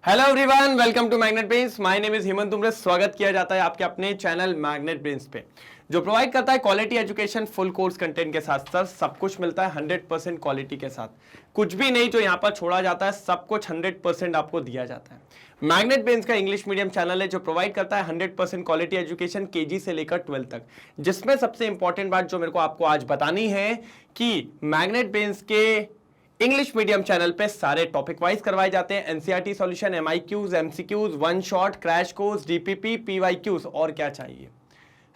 Hello everyone, welcome to Magnet Brains. My name is Hemant Tumre. स्वागत किया जाता है आपके अपने चैनल मैग्नेट ब्रेन्स पे, जो प्रोवाइड करता है quality education full course content के साथ। सर सब कुछ मिलता है 100% क्वालिटी के साथ, कुछ भी नहीं जो यहाँ पर छोड़ा जाता है, सब कुछ 100% आपको दिया जाता है। मैग्नेट ब्रेन्स का इंग्लिश मीडियम चैनल है जो प्रोवाइड करता है 100% क्वालिटी एजुकेशन केजी से लेकर 12 तक। जिसमें सबसे इंपॉर्टेंट बात जो मेरे को आपको आज बतानी है कि मैग्नेट ब्रेन्स के इंग्लिश मीडियम चैनल पे सारे टॉपिक वाइज करवाए जाते हैं। NCERT solution, MIQs, MCQs, one shot, crash course, DPP, PYQs और क्या चाहिए,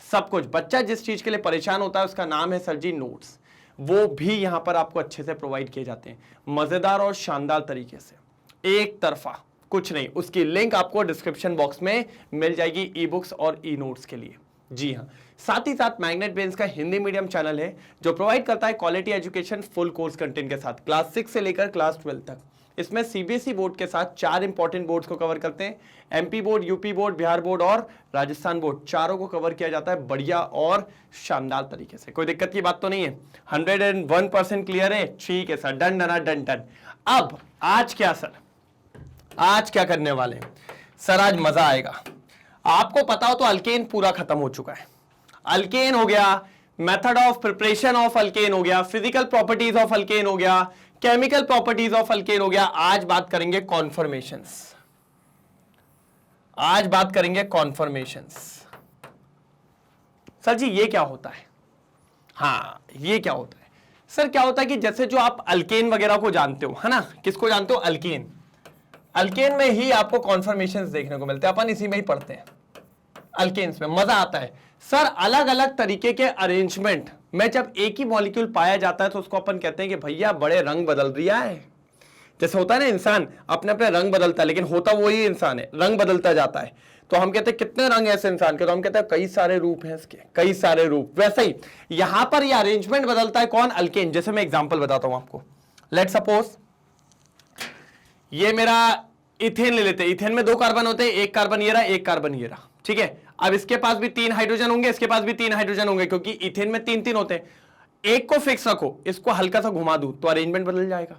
सब कुछ। बच्चा जिस चीज के लिए परेशान होता है उसका नाम है सर जी नोट्स, वो भी यहां पर आपको अच्छे से प्रोवाइड किए जाते हैं, मजेदार और शानदार तरीके से, एक तरफा कुछ नहीं। उसकी लिंक आपको डिस्क्रिप्शन बॉक्स में मिल जाएगी ई बुक्स और ई नोट्स के लिए। जी हाँ, साथ ही साथ मैग्नेट ब्रेन्स का हिंदी मीडियम चैनल है जो प्रोवाइड करता है quality education full course content के साथ, क्लास 6 से लेकर क्लास 12 तक। इसमें सीबीएसई बोर्ड के साथ 4 इंपॉर्टेंट बोर्ड्स को कवर करते हैं। MP board, UP board, Bihar board और राजस्थान बोर्ड, चारों को कवर किया जाता है बढ़िया और शानदार तरीके से। कोई दिक्कत की बात तो नहीं है? 101% क्लियर है? ठीक है sir, done done done done. अब आज क्या सर, आज क्या करने वाले हैं सर? आज मजा आएगा। आपको पता हो तो अल्केन पूरा खत्म हो चुका है। अल्केन हो गया, method of preparation of alkane हो गया, फिजिकल प्रॉपर्टीज ऑफ अल्केन हो गया, केमिकल प्रॉपर्टीज ऑफ अल्केन हो गया। आज बात करेंगे कॉन्फर्मेशंस। आज बात करेंगे कॉन्फर्मेशंस। सर जी ये क्या होता है? हाँ, ये क्या होता है सर? क्या होता है कि जैसे जो आप अल्केन वगैरह को जानते हो, है ना, किसको जानते हो? अल्केन। अल्केन में ही आपको कॉन्फर्मेशंस देखने को मिलते हैं, अपन इसी में ही पढ़ते हैं। अल्केन्स में मजा आता है सर। अलग अलग तरीके के अरेंजमेंट में जब एक ही मॉलिक्यूल पाया जाता है तो उसको अपन कहते हैं कि भैया बड़े रंग बदल दिया है। जैसे होता है ना, इंसान अपने अपने रंग बदलता है, लेकिन होता वही इंसान है, रंग बदलता जाता है। तो हम कहते हैं कितने रंग है इस इंसान के, तो हम कहते हैं कई सारे रूप हैं इसके, कई सारे रूप। वैसे ही यहां पर ये अरेंजमेंट बदलता है कौन? अल्केन। जैसे मैं एग्जांपल बताता हूं आपको। लेट सपोज ये मेरा इथेन ले लेते हैं। इथेन में 2 कार्बन होते हैं, एक कार्बन ये रहा, एक कार्बन ये रहा, ठीक है। अब इसके पास भी 3 हाइड्रोजन होंगे, इसके पास भी 3 हाइड्रोजन होंगे, क्योंकि इथेन में 3 3 होते हैं। एक को फिक्स रखो, इसको हल्का सा घुमा दूं तो अरेंजमेंट बदल जाएगा,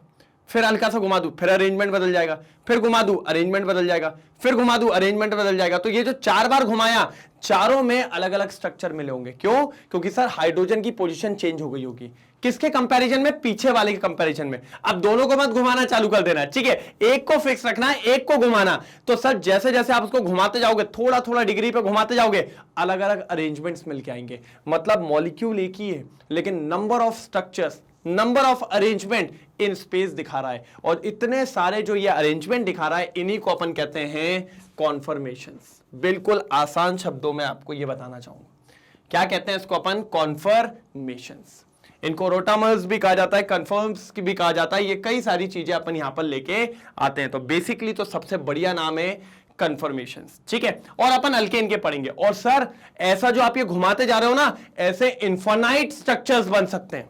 फिर हल्का सा घुमा दूं फिर अरेंजमेंट बदल जाएगा, फिर घुमा दूं अरेंजमेंट बदल जाएगा, फिर घुमा दूं अरेंजमेंट बदल जाएगा। तो ये जो 4 बार घुमाया, चारों में अलग अलग स्ट्रक्चर मिले होंगे। क्यों? क्योंकि सर हाइड्रोजन की पोजीशन चेंज हो गई होगी। किसके कंपैरिजन में? पीछे वाले के कंपैरिजन में। अब दोनों को मत घुमाना चालू कर देना, ठीक है। एक को फिक्स रखना है, एक को घुमाना। तो सर जैसे जैसे आप उसको घुमाते जाओगे, थोड़ा थोड़ा डिग्री पे घुमाते जाओगे, अलग अलग अरेंजमेंट्स मिलके आएंगे। मतलब मॉलिक्यूल एक ही है, लेकिन number of structures, number of arrangement in space दिखा रहा है। और इतने सारे जो ये अरेंजमेंट दिखा रहा है, इन्हीं को अपन कहते हैं कॉन्फर्मेशंस। बिल्कुल आसान शब्दों में आपको ये बताना चाहूंगा, क्या कहते हैं इसको अपन? कॉन्फर्मेशंस। इनको रोटामर्स भी कहा जाता है, कंफर्म्स भी कहा जाता है। ये कई सारी चीजें अपन यहां पर लेके आते हैं। तो बेसिकली तो सबसे बढ़िया नाम है कन्फर्मेशंस, ठीक है। और अपन अल्केन के पढ़ेंगे। और सर ऐसा जो आप ये घुमाते जा रहे हो ना, ऐसे इन्फिनाइट स्ट्रक्चर्स बन सकते हैं।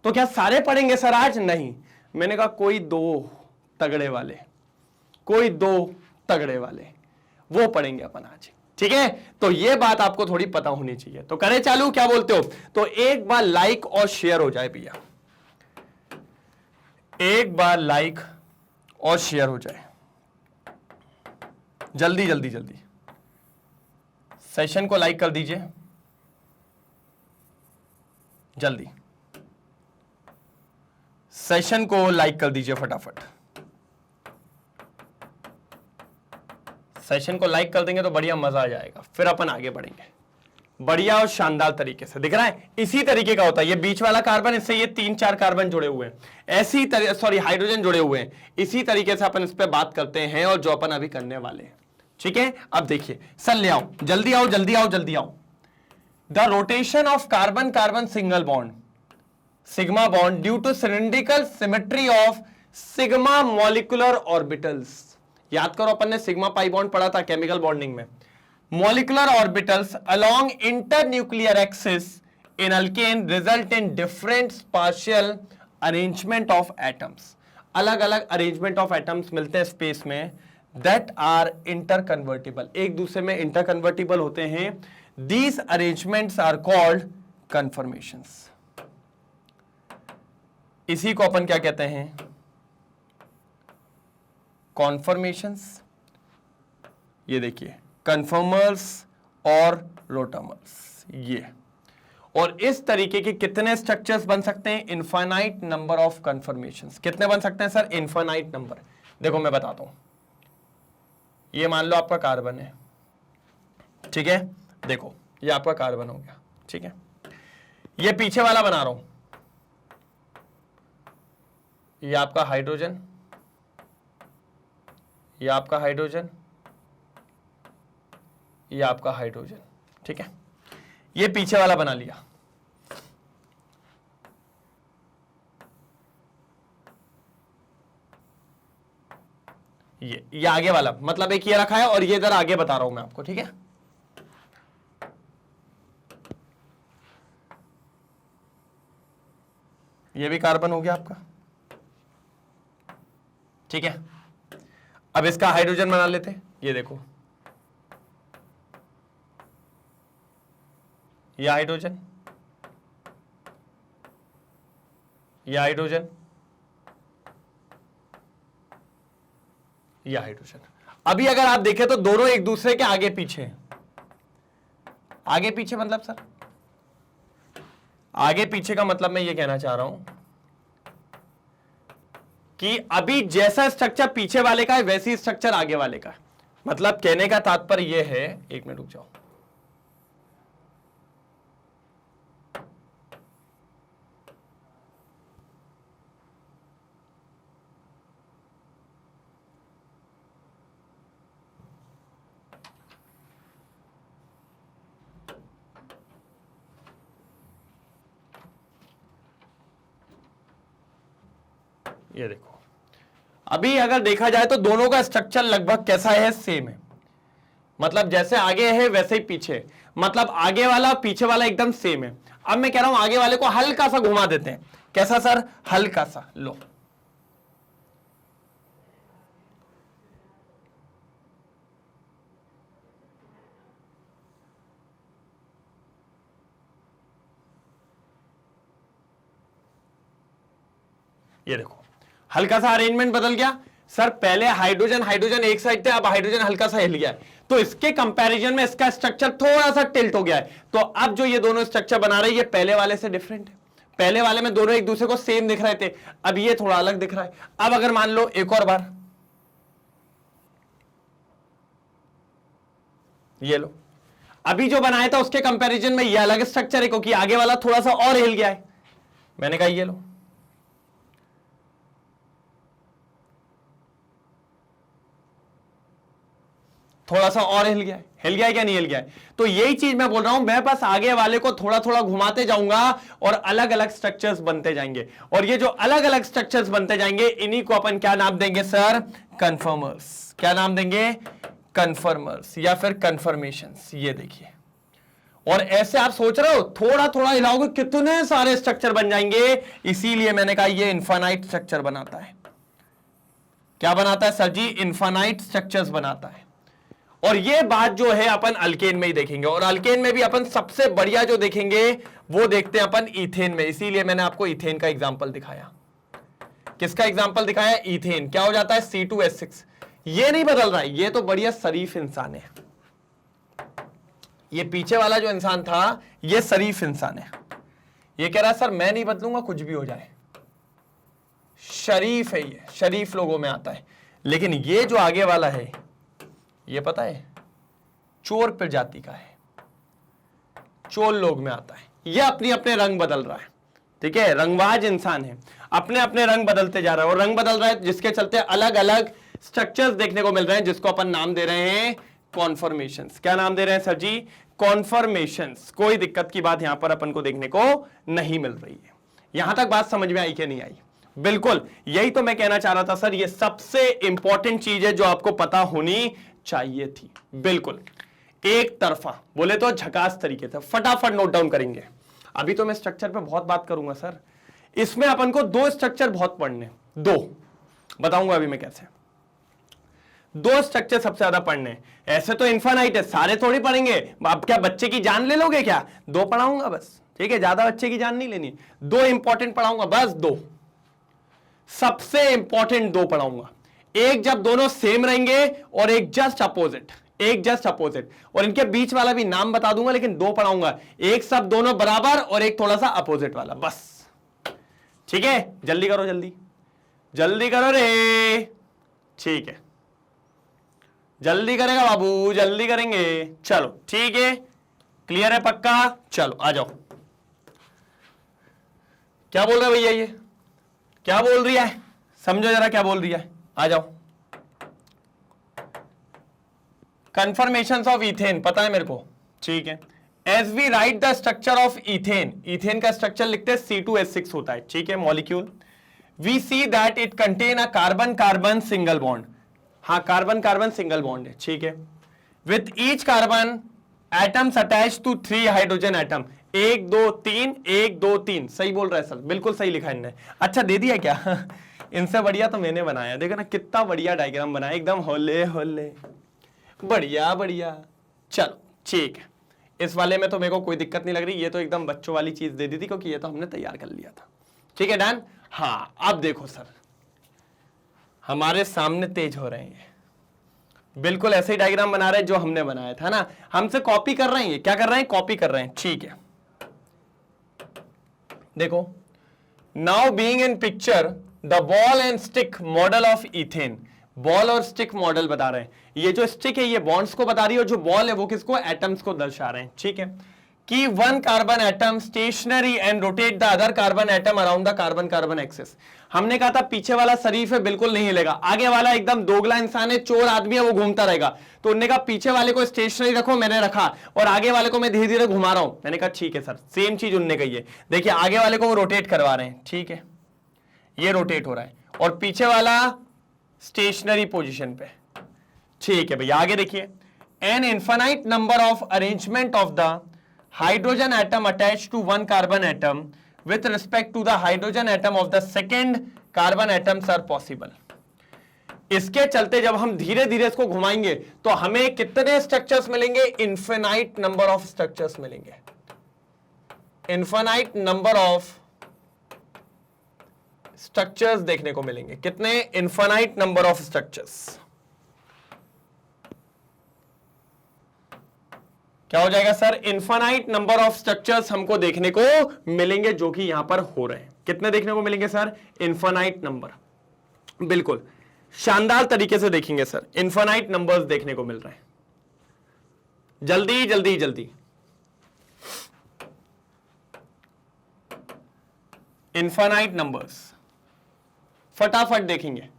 तो क्या सारे पढ़ेंगे सर आज? नहीं, मैंने कहा कोई 2 तगड़े वाले, कोई 2 तगड़े वाले, वो पढ़ेंगे अपन आज, ठीक है। तो ये बात आपको थोड़ी पता होनी चाहिए। तो करें चालू, क्या बोलते हो? तो एक बार लाइक और शेयर हो जाए भैया, एक बार लाइक और शेयर हो जाए, जल्दी जल्दी जल्दी। सेशन को लाइक कर दीजिए जल्दी, सेशन को लाइक कर दीजिए फटाफट। सेशन को लाइक कर देंगे तो बढ़िया मजा आ जाएगा, फिर अपन आगे बढ़ेंगे बढ़िया और शानदार तरीके से। दिख रहा है? इसी तरीके का होता है ये बीच वाला कार्बन, इससे ये 3-4 कार्बन जुड़े हुए हैं, ऐसी तरह, सॉरी हाइड्रोजन जुड़े हुए हैं। इसी तरीके से अपन इस पे बात करते हैं, और जो अपन अभी करने वाले हैं, ठीक है। अब देखिए सर, ले आओ जल्दी, आओ जल्दी, आओ जल्दी आओ। The rotation of carbon carbon single bond, sigma bond, due to cylindrical symmetry of sigma molecular orbitals. याद करो अपन ने सिग्मा पाई बॉन्ड पढ़ा था केमिकल बॉन्डिंग में। Molecular orbitals along internuclear axis in alkane result in different spatial arrangement of atoms. अलग अलग arrangement of atoms मिलते हैं स्पेस में, दैट आर इंटरकन्वर्टिबल, एक दूसरे में इंटरकन्वर्टिबल होते हैं। These arrangements are called conformations. इसी को अपन क्या कहते हैं? कॉन्फर्मेशंस, ये देखिए कन्फर्मर्स और रोटामर्स, ये। और इस तरीके के कितने स्ट्रक्चर्स बन सकते हैं? Infinite number of conformations. कितने बन सकते हैं सर? Infinite number. देखो मैं बताता हूं, ये मान लो आपका कार्बन है, ठीक है, देखो ये आपका कार्बन हो गया, ठीक है, ये पीछे वाला बना रहा हूं, ये आपका हाइड्रोजन, ये आपका हाइड्रोजन, ये आपका हाइड्रोजन, ठीक है, ये पीछे वाला बना लिया। ये आगे वाला, मतलब एक ये रखा है और ये इधर आगे बता रहा हूं मैं आपको, ठीक है। ये भी कार्बन हो गया आपका, ठीक है। अब इसका हाइड्रोजन बना लेते हैं, ये देखो, ये हाइड्रोजन, ये हाइड्रोजन, ये हाइड्रोजन। अभी अगर आप देखें तो दोनों एक दूसरे के आगे पीछे हैं। आगे पीछे मतलब सर, आगे पीछे का मतलब मैं ये कहना चाह रहा हूं कि अभी जैसा स्ट्रक्चर पीछे वाले का है वैसी स्ट्रक्चर आगे वाले का है। मतलब कहने का तात्पर्य यह है, एक मिनट रुक जाओ, ये देखो, अभी अगर देखा जाए तो दोनों का स्ट्रक्चर लगभग कैसा है? सेम है। मतलब जैसे आगे है वैसे ही पीछे, मतलब आगे वाला पीछे वाला एकदम सेम है। अब मैं कह रहा हूं आगे वाले को हल्का सा घुमा देते हैं। कैसा सर? हल्का सा, लो, ये देखो हल्का सा अरेंजमेंट बदल गया। सर पहले हाइड्रोजन हाइड्रोजन एक साइड थे, अब हाइड्रोजन हल्का सा हिल गया है, तो इसके कंपैरिजन में इसका स्ट्रक्चर थोड़ा सा टिल्ट हो गया है। तो अब जो ये दोनों स्ट्रक्चर बना रहे हैं ये पहले वाले से डिफरेंट है। पहले वाले में दोनों एक दूसरे को सेम दिख रहे थे, अब ये थोड़ा अलग दिख रहा है। अब अगर मान लो एक और बार, ये लो, अभी जो बनाया था उसके कंपैरिजन में ये अलग स्ट्रक्चर है, क्योंकि आगे वाला थोड़ा सा और हिल गया है। मैंने कहा ये लो, थोड़ा सा और हिल गया है। हिल गया है क्या? नहीं हिल गया है। तो यही चीज मैं बोल रहा हूं, मैं बस आगे वाले को थोड़ा थोड़ा घुमाते जाऊंगा और अलग अलग स्ट्रक्चर्स बनते जाएंगे। और ये जो अलग अलग स्ट्रक्चर्स बनते जाएंगे इन्हीं को अपन क्या नाम देंगे सर? कन्फर्मर्स। क्या नाम देंगे? कन्फर्मर्स या फिर कन्फर्मेशंस। ये देखिए, और ऐसे आप सोच रहे हो थोड़ा थोड़ा हिलाओगे कितने सारे स्ट्रक्चर बन जाएंगे। इसीलिए मैंने कहा ये इनफाइनाइट स्ट्रक्चर बनाता है। क्या बनाता है सर जी? इनफाइनाइट स्ट्रक्चर्स बनाता है। और ये बात जो है अपन अल्केन में ही देखेंगे, और अल्केन में भी अपन सबसे बढ़िया जो देखेंगे वो देखते हैं अपन ईथेन में। इसीलिए मैंने आपको ईथेन का एग्जांपल दिखाया। किसका एग्जांपल दिखाया? ईथेन। क्या हो जाता है? C2H6। ये नहीं बदल रहा है, ये तो बढ़िया शरीफ इंसान है। ये पीछे वाला जो इंसान था ये शरीफ इंसान है। ये कह रहा है सर मैं नहीं बदलूंगा, कुछ भी हो जाए। शरीफ है ये, शरीफ लोगों में आता है। लेकिन ये जो आगे वाला है ये पता है चोर प्रजाति का है, चोर लोग में आता है। ये अपनी अपने रंग बदल रहा है, ठीक है, रंगबाज इंसान है, अपने अपने रंग बदलते जा रहा है। और रंग बदल रहा है जिसके चलते अलग अलग स्ट्रक्चर्स देखने को मिल रहे हैं, जिसको अपन नाम दे रहे हैं कॉन्फर्मेशंस। क्या नाम दे रहे हैं सर जी? कॉन्फर्मेशंस। कोई दिक्कत की बात यहां पर अपन को देखने को नहीं मिल रही है। यहां तक बात समझ में आई कि नहीं आई? बिल्कुल, यही तो मैं कहना चाह रहा था सर, ये सबसे इंपॉर्टेंट चीज है जो आपको पता होनी चाहिए थी। बिल्कुल एक तरफा बोले तो झकास तरीके से फटाफट नोट डाउन करेंगे। अभी तो मैं स्ट्रक्चर पे बहुत बात करूंगा सर, इसमें अपन को दो स्ट्रक्चर बहुत पढ़ने, दो बताऊंगा अभी मैं कैसे। दो स्ट्रक्चर सबसे ज्यादा पढ़ने। ऐसे तो इनफाइनाइट है, सारे थोड़ी पढ़ेंगे। आप क्या बच्चे की जान ले लोगे क्या? दो पढ़ाऊंगा बस, ठीक है, ज्यादा बच्चे की जान नहीं लेनी। दो इंपॉर्टेंट पढ़ाऊंगा, बस दो, सबसे इंपॉर्टेंट दो पढ़ाऊंगा। एक जब दोनों सेम रहेंगे और एक जस्ट अपोजिट, एक जस्ट अपोजिट, और इनके बीच वाला भी नाम बता दूंगा लेकिन दो पढ़ाऊंगा, एक सब दोनों बराबर और एक थोड़ा सा अपोजिट वाला, बस। ठीक है, जल्दी करो, जल्दी जल्दी करो रे। ठीक है, जल्दी करेगा बाबू, जल्दी करेंगे। चलो ठीक है, क्लियर है पक्का? चलो आ जाओ। क्या बोल रहा है भैया, ये क्या बोल रही है, समझो जरा क्या बोल रही है, आ जाओ। कन्फर्मेशंस ऑफ इथेन पता है मेरे को, ठीक है। As we write the structure of ethane, ethane का स्ट्रक्चर लिखते हैं C2H6 होता है, ठीक है, molecule. We see that it contain a carbon carbon single bond, हाँ कार्बन कार्बन सिंगल बॉन्ड है, ठीक है। With each carbon atoms attach to 3 hydrogen atom, 1 2 3 1 2 3, सही बोल रहा है सर, बिल्कुल सही लिखा इनने। अच्छा दे दिया क्या? इनसे बढ़िया तो मैंने बनाया, देखो ना कितना बढ़िया डायग्राम बनाया, एकदम होले होले, बढ़िया बढ़िया। चलो ठीक है, इस वाले में तो मेरे को कोई दिक्कत नहीं लग रही, ये तो एकदम बच्चों वाली चीज दे दी थी क्योंकि ये तो हमने तैयार कर लिया था। ठीक है डन। हाँ अब देखो सर, हमारे सामने तेज हो रहे हैं, बिल्कुल ऐसे ही डायग्राम बना रहे हैं जो हमने बनाया था ना, हमसे कॉपी कर रहे हैं, क्या कर रहे हैं, कॉपी कर रहे हैं, ठीक है। देखो, now being in picture the ball and stick model of ethane, ball और स्टिक मॉडल बता रहे हैं। ये जो स्टिक है ये बॉन्ड्स को बता रही है और जो बॉल है वो किसको, एटम्स को दर्शा रहे हैं, ठीक है। कि one carbon atom stationary and rotate the other carbon atom around the carbon carbon axis. हमने कहा था पीछे वाला शरीफ है बिल्कुल नहीं हिलेगा, आगे वाला एकदम दोगला इंसान है, चोर आदमी है, वो घूमता रहेगा। तो उन्होंने कहा पीछे वाले को स्टेशनरी रखो, मैंने रखा, और आगे वाले को मैं धीरे धीरे घुमा रहा हूं। मैंने कहा ठीक है सर, सेम चीज उन्होंने कही है। देखिए आगे वाले को वो रोटेट करवा रहे हैं, ठीक है, ये रोटेट हो रहा है, और पीछे वाला स्टेशनरी पोजिशन पे, ठीक है भैया। आगे देखिए, an infinite number of arrangement of the hydrogen atom attached to one carbon atom with respect to the hydrogen atom of the second carbon atoms are possible। इसके चलते जब हम धीरे धीरे इसको घुमाएंगे तो हमें कितने स्ट्रक्चर्स मिलेंगे, इन्फिनाइट नंबर ऑफ स्ट्रक्चर्स मिलेंगे, इन्फिनाइट नंबर ऑफ स्ट्रक्चर्स देखने को मिलेंगे। कितने, इन्फिनाइट नंबर ऑफ स्ट्रक्चर्स। क्या हो जाएगा sir, infinite number of structures हमको देखने को मिलेंगे जो कि यहां पर हो रहे हैं। कितने देखने को मिलेंगे सर, इन्फिनाइट नंबर, बिल्कुल शानदार तरीके से देखेंगे सर, इन्फिनाइट नंबर्स देखने को मिल रहे हैं। जल्दी जल्दी जल्दी, इन्फिनाइट नंबर्स फटाफट देखेंगे,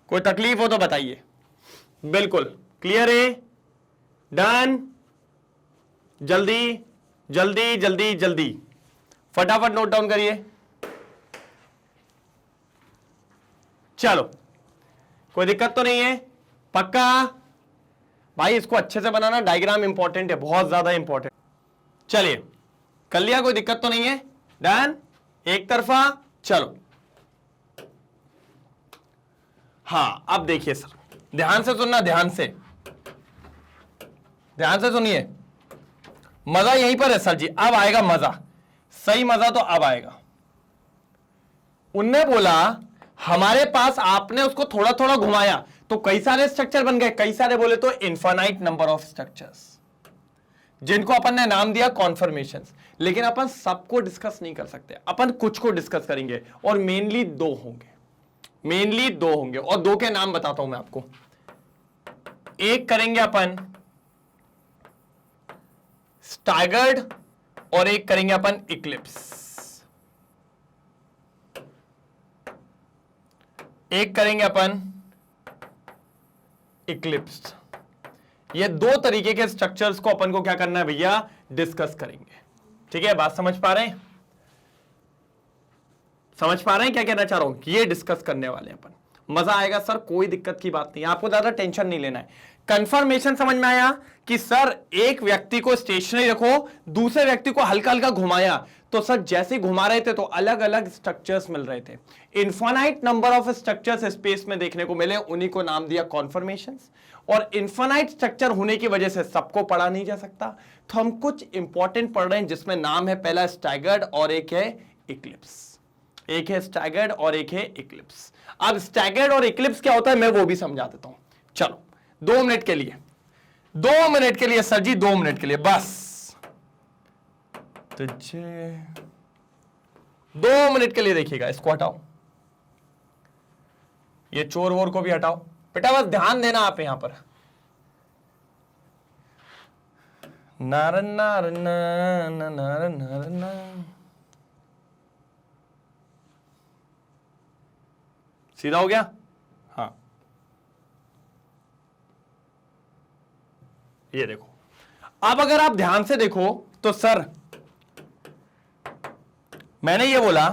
कोई तकलीफ हो तो बताइए। बिल्कुल क्लियर है, डन, जल्दी जल्दी जल्दी जल्दी फटाफट नोट डाउन करिए। चलो कोई दिक्कत तो नहीं है, पक्का भाई, इसको अच्छे से बनाना, डायग्राम इंपॉर्टेंट है, बहुत ज्यादा इंपॉर्टेंट। चलिए कर लिया, कोई दिक्कत तो नहीं है, डन, एक तरफा। चलो हाँ अब देखिए सर, ध्यान से सुनना, ध्यान से सुनिए, मजा यहीं पर है सर जी, अब आएगा मजा, सही मजा तो अब आएगा। उनने बोला हमारे पास, आपने उसको थोड़ा थोड़ा घुमाया तो कई सारे स्ट्रक्चर बन गए, कई सारे बोले तो इनफाइनाइट नंबर ऑफ स्ट्रक्चर्स, जिनको अपन ने नाम दिया कॉन्फर्मेशंस। लेकिन अपन सबको डिस्कस नहीं कर सकते, अपन कुछ को डिस्कस करेंगे, और मेनली दो होंगे, मेनली दो होंगे, और दो के नाम बताता हूं मैं आपको। एक करेंगे अपन स्टैगर्ड और एक करेंगे अपन इक्लिप्स। एक करेंगे अपन इक्लिप्स। ये दो तरीके के स्ट्रक्चर्स को अपन को क्या करना है भैया, डिस्कस करेंगे। ठीक है, बात समझ पा रहे हैं, समझ पा रहे हैं क्या कहना चाह रहा हूं, ये डिस्कस करने वाले हैं अपन। मजा आएगा सर, कोई दिक्कत की बात नहीं, आपको ज्यादा टेंशन नहीं लेना है। कंफर्मेशन समझ में आया कि सर एक व्यक्ति को स्टेशनरी रखो, दूसरे व्यक्ति को हल्का हल्का घुमाया, तो सर जैसे घुमा रहे थे तो अलग अलग स्ट्रक्चर्स मिल रहे थे। Infinite number of structures space में देखने को मिले, उन्हीं को नाम दिया कॉन्फर्मेशंस। और इनफाइनाइट स्ट्रक्चर होने की वजह से सबको पढ़ा नहीं जा सकता, तो हम कुछ इंपॉर्टेंट पढ़ रहे हैं जिसमें नाम है पहला स्टैगर्ड और एक है इक्लिप्स। एक है स्टैगर्ड और एक है इक्लिप्स। अब स्टैगर्ड और इक्लिप्स क्या होता है मैं वो भी समझा देता हूं। चलो 2 मिनट के लिए, 2 मिनट के लिए सर जी, 2 मिनट के लिए बस, तुझे 2 मिनट के लिए देखिएगा। इसको हटाओ, ये चोर वोर को भी हटाओ बेटा, बस ध्यान देना आप यहां पर। नारन नारन नारन नारन, सीधा हो गया। हाँ ये देखो, अब अगर आप ध्यान से देखो तो सर मैंने ये बोला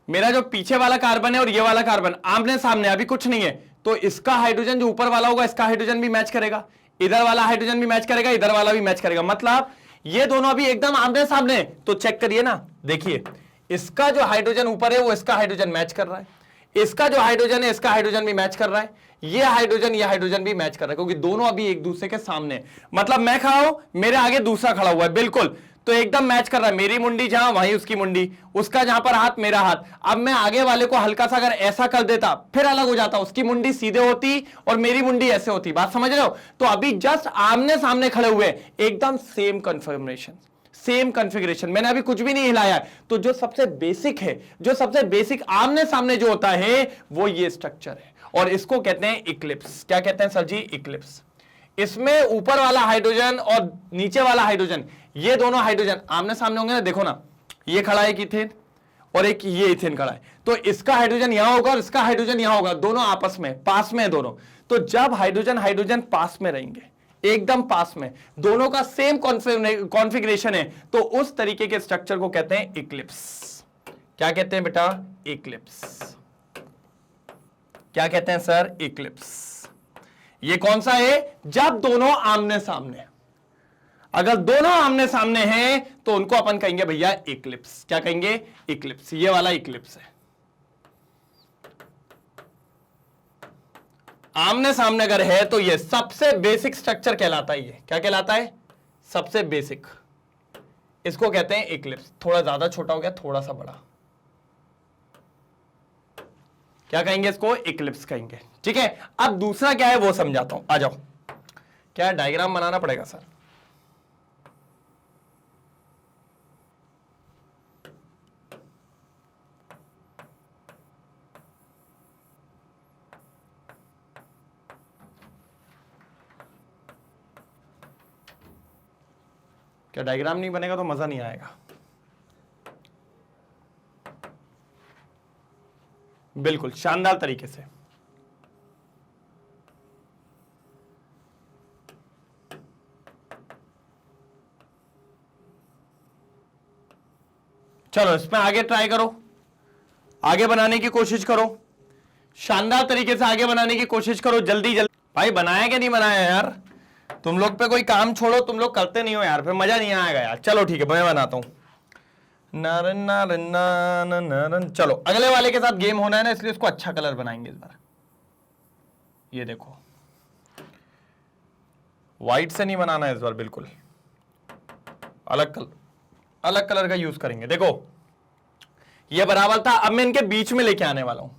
मेरा जो पीछे वाला कार्बन है और ये वाला कार्बन आमने सामने, अभी कुछ नहीं है, तो इसका हाइड्रोजन जो ऊपर वाला होगा इसका हाइड्रोजन भी मैच करेगा, इधर वाला हाइड्रोजन भी मैच करेगा, इधर वाला भी मैच करेगा, मतलब ये दोनों अभी एकदम आमने सामने। तो चेक करिए ना, देखिए इसका जो हाइड्रोजन ऊपर है वो इसका हाइड्रोजन मैच कर रहा है, इसका जो हाइड्रोजन है इसका हाइड्रोजन भी मैच कर रहा है, ये हाइड्रोजन भी मैच कर रहा है, क्योंकि दोनों अभी एक दूसरे के सामने, मतलब मैं खड़ा हूं, मेरे आगे दूसरा खड़ा हुआ है, बिल्कुल, तो एकदम मैच कर रहा है। मेरी मुंडी जहां वहीं उसकी मुंडी, उसका जहां पर हाथ मेरा हाथ। अब मैं आगे वाले को हल्का सा अगर ऐसा कर देता फिर अलग हो जाता, उसकी मुंडी सीधे होती और मेरी मुंडी ऐसे होती, बात समझ रहे हो? तो अभी जस्ट आमने सामने खड़े हुए, एकदम सेम कन्फर्मेशन, सेम कॉन्फ़िगरेशन, मैंने अभी कुछ भी नहीं हिलाया है। तो जो सबसे बेसिक है, जो सबसे बेसिक आमने सामने जो होता है वो ये स्ट्रक्चर है, और इसको कहते हैं इक्लिप्स। क्या कहते हैं सर जी? इक्लिप्स। इसमें ऊपर वाला हाइड्रोजन और नीचे वाला हाइड्रोजन, ये दोनों हाइड्रोजन आमने सामने होंगे ना, देखो ना, ये खड़ा है एक इथेन और एक ये इथेन खड़ा है, तो इसका हाइड्रोजन यहां होगा और इसका हाइड्रोजन यहां होगा, दोनों आपस में पास में है दोनों। तो जब हाइड्रोजन हाइड्रोजन पास में रहेंगे, एकदम पास में, दोनों का सेम कॉन्फ़िगरेशन है, तो उस तरीके के स्ट्रक्चर को कहते हैं इक्लिप्स। क्या कहते हैं बेटा? इक्लिप्स। क्या कहते हैं सर? इक्लिप्स। ये कौन सा है? जब दोनों आमने सामने, अगर दोनों आमने सामने हैं तो उनको अपन कहेंगे भैया इक्लिप्स। क्या कहेंगे? इक्लिप्स। ये वाला इक्लिप्स है। आमने सामने अगर है तो ये सबसे बेसिक स्ट्रक्चर कहलाता है। ये क्या कहलाता है? सबसे बेसिक। इसको कहते हैं इक्लिप्स। थोड़ा ज्यादा छोटा हो गया, थोड़ा सा बड़ा, क्या कहेंगे? इसको इक्लिप्स कहेंगे। ठीक है, अब दूसरा क्या है वो समझाता हूं, आ जाओ। क्या डायग्राम बनाना पड़ेगा सर? क्या डायग्राम नहीं बनेगा तो मजा नहीं आएगा? बिल्कुल शानदार तरीके से। चलो इसमें आगे ट्राई करो, आगे बनाने की कोशिश करो, शानदार तरीके से आगे बनाने की कोशिश करो, जल्दी जल्दी। भाई बनाया क्या नहीं बनाया यार? तुम लोग पे कोई काम छोड़ो, तुम लोग करते नहीं हो यार, फिर मजा नहीं आएगा यार। चलो ठीक है, मैं बनाता हूं। नारन नारन नारन नारन। चलो अगले वाले के साथ गेम होना है ना, इसलिए उसको अच्छा कलर बनाएंगे इस बार। ये देखो, व्हाइट से नहीं बनाना है इस बार, बिल्कुल अलग कलर का यूज करेंगे। देखो ये बराबर था, अब मैं इनके बीच में लेके आने वाला हूं।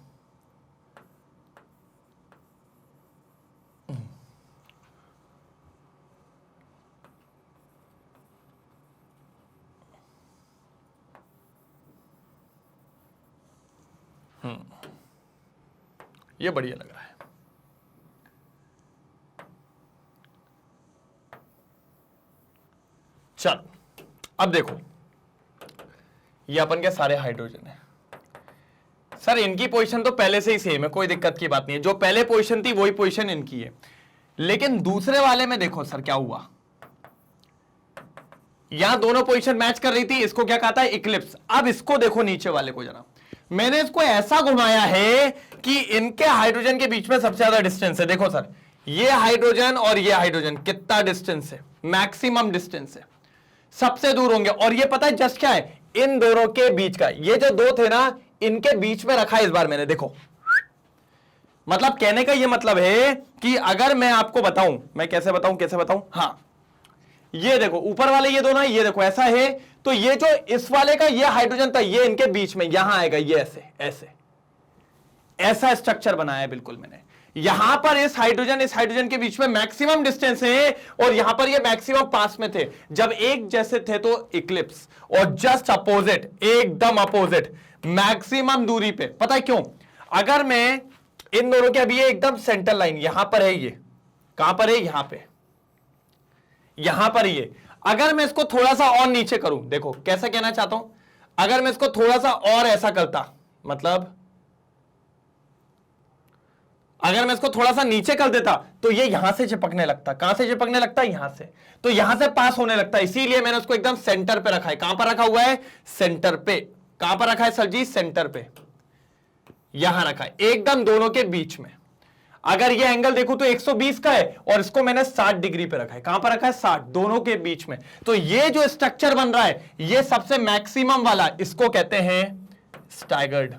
ये बढ़िया लग रहा है। चल अब देखो, ये अपन के सारे हाइड्रोजन है सर, इनकी पोजीशन तो पहले से ही सेम है, कोई दिक्कत की बात नहीं है। जो पहले पोजीशन थी वही पोजीशन इनकी है, लेकिन दूसरे वाले में देखो सर क्या हुआ, यहां दोनों पोजीशन मैच कर रही थी, इसको क्या कहता है? इक्लिप्स। अब इसको देखो नीचे वाले को जरा, मैंने इसको ऐसा घुमाया है कि इनके हाइड्रोजन के बीच में सबसे ज्यादा डिस्टेंस है। देखो सर, ये हाइड्रोजन और ये हाइड्रोजन कितना डिस्टेंस है? मैक्सिमम डिस्टेंस है, सबसे दूर होंगे। और ये पता है जस्ट क्या है? इन दोनों के बीच का, ये जो दो थे ना, इनके बीच में रखा है इस बार मैंने। देखो मतलब कहने का ये मतलब है कि अगर मैं आपको बताऊं, मैं कैसे बताऊं? हाँ, ये देखो ऊपर वाले ये दोनों, ये देखो ऐसा है, तो ये जो इस वाले का ये हाइड्रोजन था, ये इनके बीच में यहां आएगा, ये ऐसे ऐसे ऐसा स्ट्रक्चर बनाया है बिल्कुल मैंने। यहां पर इस हाइड्रोजन के बीच में मैक्सिमम डिस्टेंस है, और यहां पर ये मैक्सिमम पास में थे। जब एक जैसे थे तो इक्लिप्स, और जस्ट अपोजिट, एकदम अपोजिट मैक्सिमम दूरी पे। पता है क्यों? अगर मैं इन दोनों के, अभी ये एकदम सेंटर लाइन यहां पर है, ये कहां पर है? यहां पे, यहां पर ये। अगर मैं इसको थोड़ा सा और नीचे करूं, देखो कैसा कहना चाहता हूं, अगर मैं इसको थोड़ा सा और ऐसा करता, मतलब अगर मैं इसको थोड़ा सा नीचे कर देता तो ये यहां से चिपकने लगता। कहां से चिपकने लगता? यहां से। तो यहां से पास होने लगता, इसीलिए मैंने उसको एकदम सेंटर पे रखा है। कहां पर रखा हुआ है? सेंटर पे। कहां पर रखा है सर जी? सेंटर पे, यहां रखा है, एकदम दोनों के बीच में। अगर ये एंगल देखो तो 120 का है, और इसको मैंने 60 डिग्री पे रखा है। कहां पर रखा है? 60, दोनों के बीच में। तो ये जो स्ट्रक्चर बन रहा है, ये सबसे मैक्सिमम वाला, इसको कहते हैं स्टैगर्ड।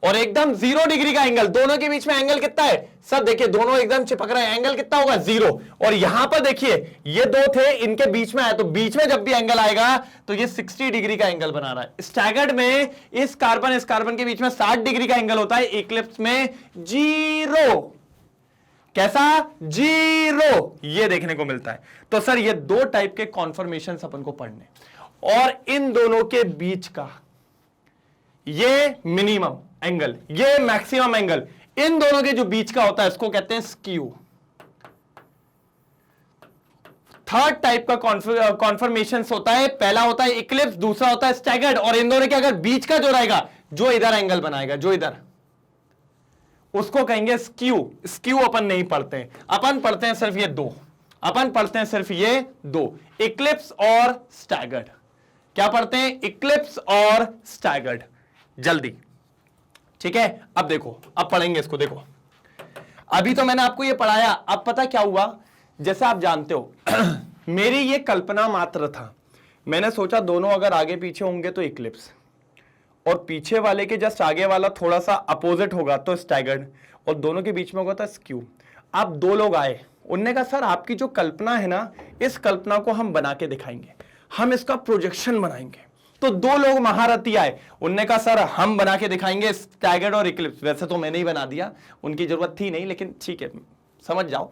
और एकदम 0 डिग्री का एंगल, दोनों के बीच में एंगल कितना है सर? देखिए दोनों एकदम चिपक रहे हैं, एंगल कितना होगा? 0। और यहां पर देखिए ये दो थे, इनके बीच में आया, तो बीच में जब भी एंगल आएगा तो ये 60 डिग्री का एंगल बना रहा है। स्टैगर्ड में इस कार्बन के बीच में 60 डिग्री का एंगल होता है, इक्लिप्स में 0। कैसा? 0। ये देखने को मिलता है। तो सर ये दो टाइप के कॉन्फर्मेशन अपन को पढ़ने, और इन दोनों के बीच का ये मिनिमम एंगल, ये मैक्सिमम एंगल, इन दोनों के जो बीच का होता है इसको कहते हैं स्क्यू। थर्ड टाइप का कॉन्फर्मेशन होता है, पहला होता है इक्लिप्स, दूसरा होता है स्टैगर्ड। और इन दोनों के अगर बीच का जो रहेगा, जो इधर एंगल बनाएगा, जो इधर, उसको कहेंगे स्क्यू। स्क्यू अपन नहीं पढ़ते, अपन पढ़ते हैं सिर्फ ये दो, अपन पढ़ते हैं सिर्फ ये दो, इक्लिप्स और स्टैगर्ड। क्या पढ़ते हैं? इक्लिप्स और स्टैगर्ड। जल्दी, ठीक है। अब देखो, अब पढ़ेंगे इसको। देखो अभी तो मैंने आपको ये पढ़ाया, अब पता क्या हुआ, जैसे आप जानते हो मेरी ये कल्पना मात्र था। मैंने सोचा दोनों अगर आगे पीछे होंगे तो इक्लिप्स, और पीछे वाले के जस्ट आगे वाला थोड़ा सा अपोजिट होगा तो स्टैगर्ड, और दोनों के बीच में होगा तो स्क्यू। अब दो लोग आए, उनने कहा सर आपकी जो कल्पना है ना, इस कल्पना को हम बना के दिखाएंगे, हम इसका प्रोजेक्शन बनाएंगे। तो दो लोग महारथी आए, उनने कहा सर हम बना के दिखाएंगे स्टैगर्ड और इक्लिप्स। वैसे तो मैंने ही बना दिया, उनकी जरूरत थी नहीं, लेकिन ठीक है समझ जाओ।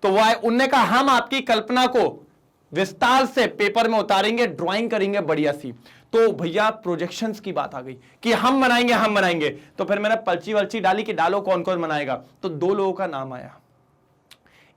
तो वो आए, उनने कहा हम आपकी कल्पना को विस्तार से पेपर में उतारेंगे, ड्राइंग करेंगे बढ़िया सी। तो भैया प्रोजेक्शंस की बात आ गई कि हम बनाएंगे, हम बनाएंगे। तो फिर मैंने पर्ची वर्ची डाली कि डालो कौन कौन बनाएगा। तो दो लोगों का नाम आया,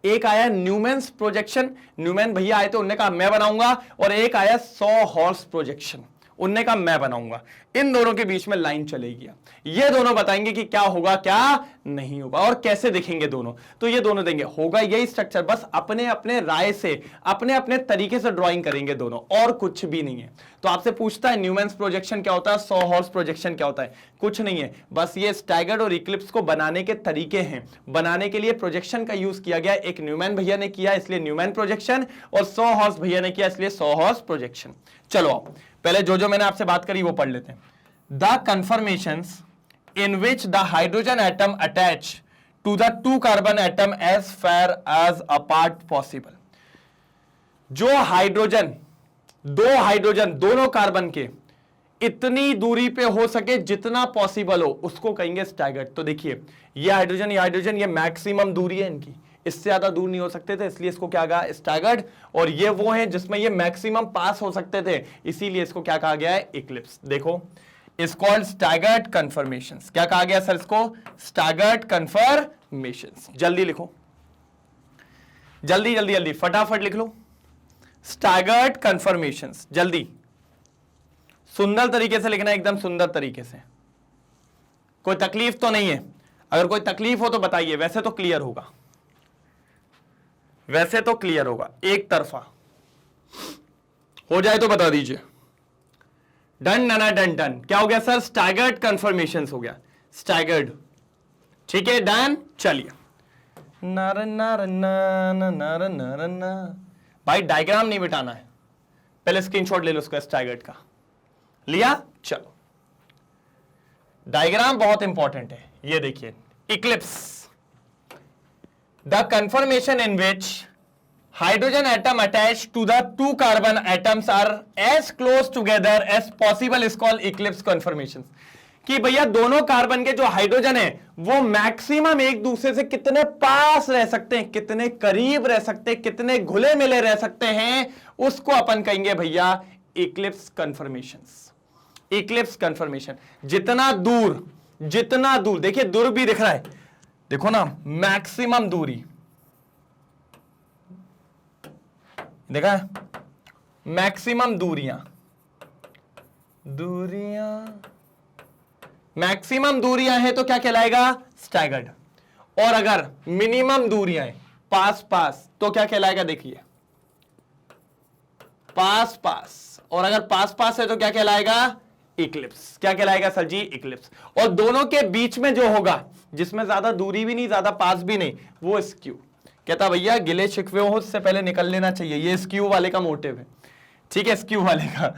एक आया न्यूमैन्स प्रोजेक्शन, न्यूमैन भैया आए थे, उन्होंने कहा मैं बनाऊंगा। और एक आया सॉ हॉर्स प्रोजेक्शन, उनने कहा मैं बनाऊंगा। इन दोनों के बीच में लाइन चलेगी, ये दोनों बताएंगे कि क्या होगा क्या नहीं होगा और कैसे दिखेंगे दोनों। तो ये दोनों देंगे, होगा यही स्ट्रक्चर, बस अपने अपने राय से, अपने अपने तरीके से ड्राइंग करेंगे दोनों, और कुछ भी नहीं है। तो आपसे पूछता है न्यूमैन्स प्रोजेक्शन क्या होता है, सॉ हॉर्स प्रोजेक्शन क्या होता है? कुछ नहीं है, बस ये स्टैगर्ड और इक्लिप्स को बनाने के तरीके हैं। बनाने के लिए प्रोजेक्शन का यूज किया गया, एक न्यूमैन भैया ने किया इसलिए न्यूमैन प्रोजेक्शन, और सॉ हॉर्स भैया ने किया इसलिए सॉ हॉर्स प्रोजेक्शन। चलो आओ पहले जो मैंने आपसे बात करी वो पढ़ लेते हैं। The conformations in which the hydrogen atom attach to the two carbon atom as far as apart possible। जो हाइड्रोजन, दो हाइड्रोजन दोनों कार्बन के इतनी दूरी पे हो सके जितना पॉसिबल हो, उसको कहेंगे स्टैगर्ड। तो देखिए ये हाइड्रोजन ये मैक्सिमम दूरी है इनकी, इससे ज्यादा दूर नहीं हो सकते थे, इसलिए इसको क्या कहा? स्टैगर्ड। और ये वो है जिसमें ये मैक्सिमम पास हो सकते थे, इसीलिए इसको क्या कहा गया है? इक्लिप्स। देखो is called staggered conformations। क्या कहा गया सर इसको? staggered conformations। जल्दी लिखो, जल्दी जल्दी जल्दी फटाफट लिख लो, staggered conformations। जल्दी, सुंदर तरीके से लिखना, एकदम सुंदर तरीके से। कोई तकलीफ तो नहीं है? अगर कोई तकलीफ हो तो बताइए, वैसे तो क्लियर होगा, वैसे तो क्लियर होगा, एक तरफा हो जाए तो बता दीजिए। डन डन डन डन, क्या हो गया सर? स्टैगर्ड कन्फर्मेशंस हो गया, स्टैगर्ड। ठीक है डन। चलिए नार नार नार नार नार ना, भाई डायग्राम नहीं मिटाना है, पहले स्क्रीनशॉट ले लो उसका स्टैगर्ड का। लिया? चलो डायग्राम बहुत इंपॉर्टेंट है। ये देखिए eclipse, the conformation in which hydrogen atom attach to the two carbon atoms are as close together as possible is called eclipse conformation. कि भैया दोनों कार्बन के जो हाइड्रोजन है वो मैक्सिमम एक दूसरे से कितने पास रह सकते हैं, कितने करीब रह सकते हैं, कितने घुले मिले रह सकते हैं, उसको अपन कहेंगे भैया इक्लिप्स कन्फर्मेशंस। इक्लिप्स कन्फर्मेशन, जितना दूर देखिए, दूर भी दिख रहा है, देखो ना, मैक्सिमम दूरी देखा है, मैक्सिमम दूरियां मैक्सिमम दूरियां हैं तो क्या कहलाएगा, स्टैगर्ड। और अगर मिनिमम दूरियां हैं, पास तो क्या कहलाएगा, देखिए पास, और अगर पास है तो क्या कहलाएगा, इक्लिप्स। क्या कहलाएगा सर जी, इक्लिप्स। और दोनों के बीच में जो होगा, जिसमें ज्यादा दूरी भी नहीं ज्यादा पास भी नहीं, वो स्क्यू। कहता भैया गिले शिकवे हो उससे पहले निकल लेना चाहिए, ये स्क्यू वाले का मोटिव है, ठीक है, स्क्यू वाले का।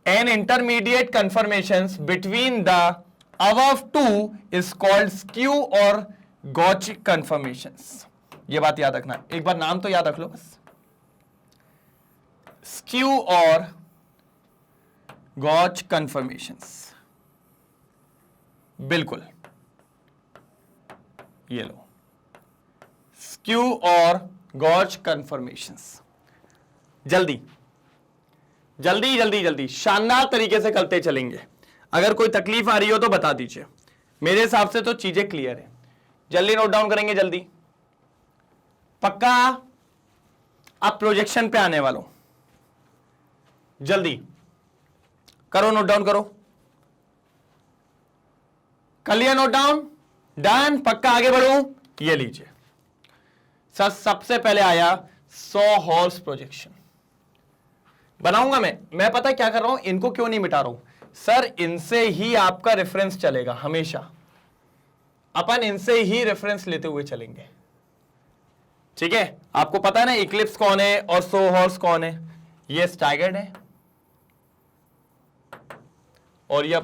An intermediate conformations between the above two is called skew और गॉच कन्फर्मेशंस। ये बात याद रखना, एक बार नाम तो याद रख लो बस, स्क्यू और गॉच कन्फर्मेशंस। बिल्कुल, ये लो, स्क्यू और गॉच कन्फर्मेशंस। जल्दी शानदार तरीके से करते चलेंगे। अगर कोई तकलीफ आ रही हो तो बता दीजिए, मेरे हिसाब से तो चीजें क्लियर है। जल्दी नोट डाउन करेंगे, जल्दी पक्का। अब प्रोजेक्शन पे आने वालों, जल्दी करो, नोट डाउन करो, कर लिया नोट डाउन, डन, पक्का आगे बढ़ू। ये लीजिए सर, सबसे पहले आया 100 हॉर्स प्रोजेक्शन बनाऊंगा मैं पता क्या कर रहा हूं, इनको क्यों नहीं मिटा रहा हूं सर, इनसे ही आपका रेफरेंस चलेगा हमेशा, अपन इनसे ही रेफरेंस लेते हुए चलेंगे, ठीक है। आपको पता है ना इक्लिप्स कौन है और 100 हॉर्स कौन है, ये स्टैगर्ड है और ये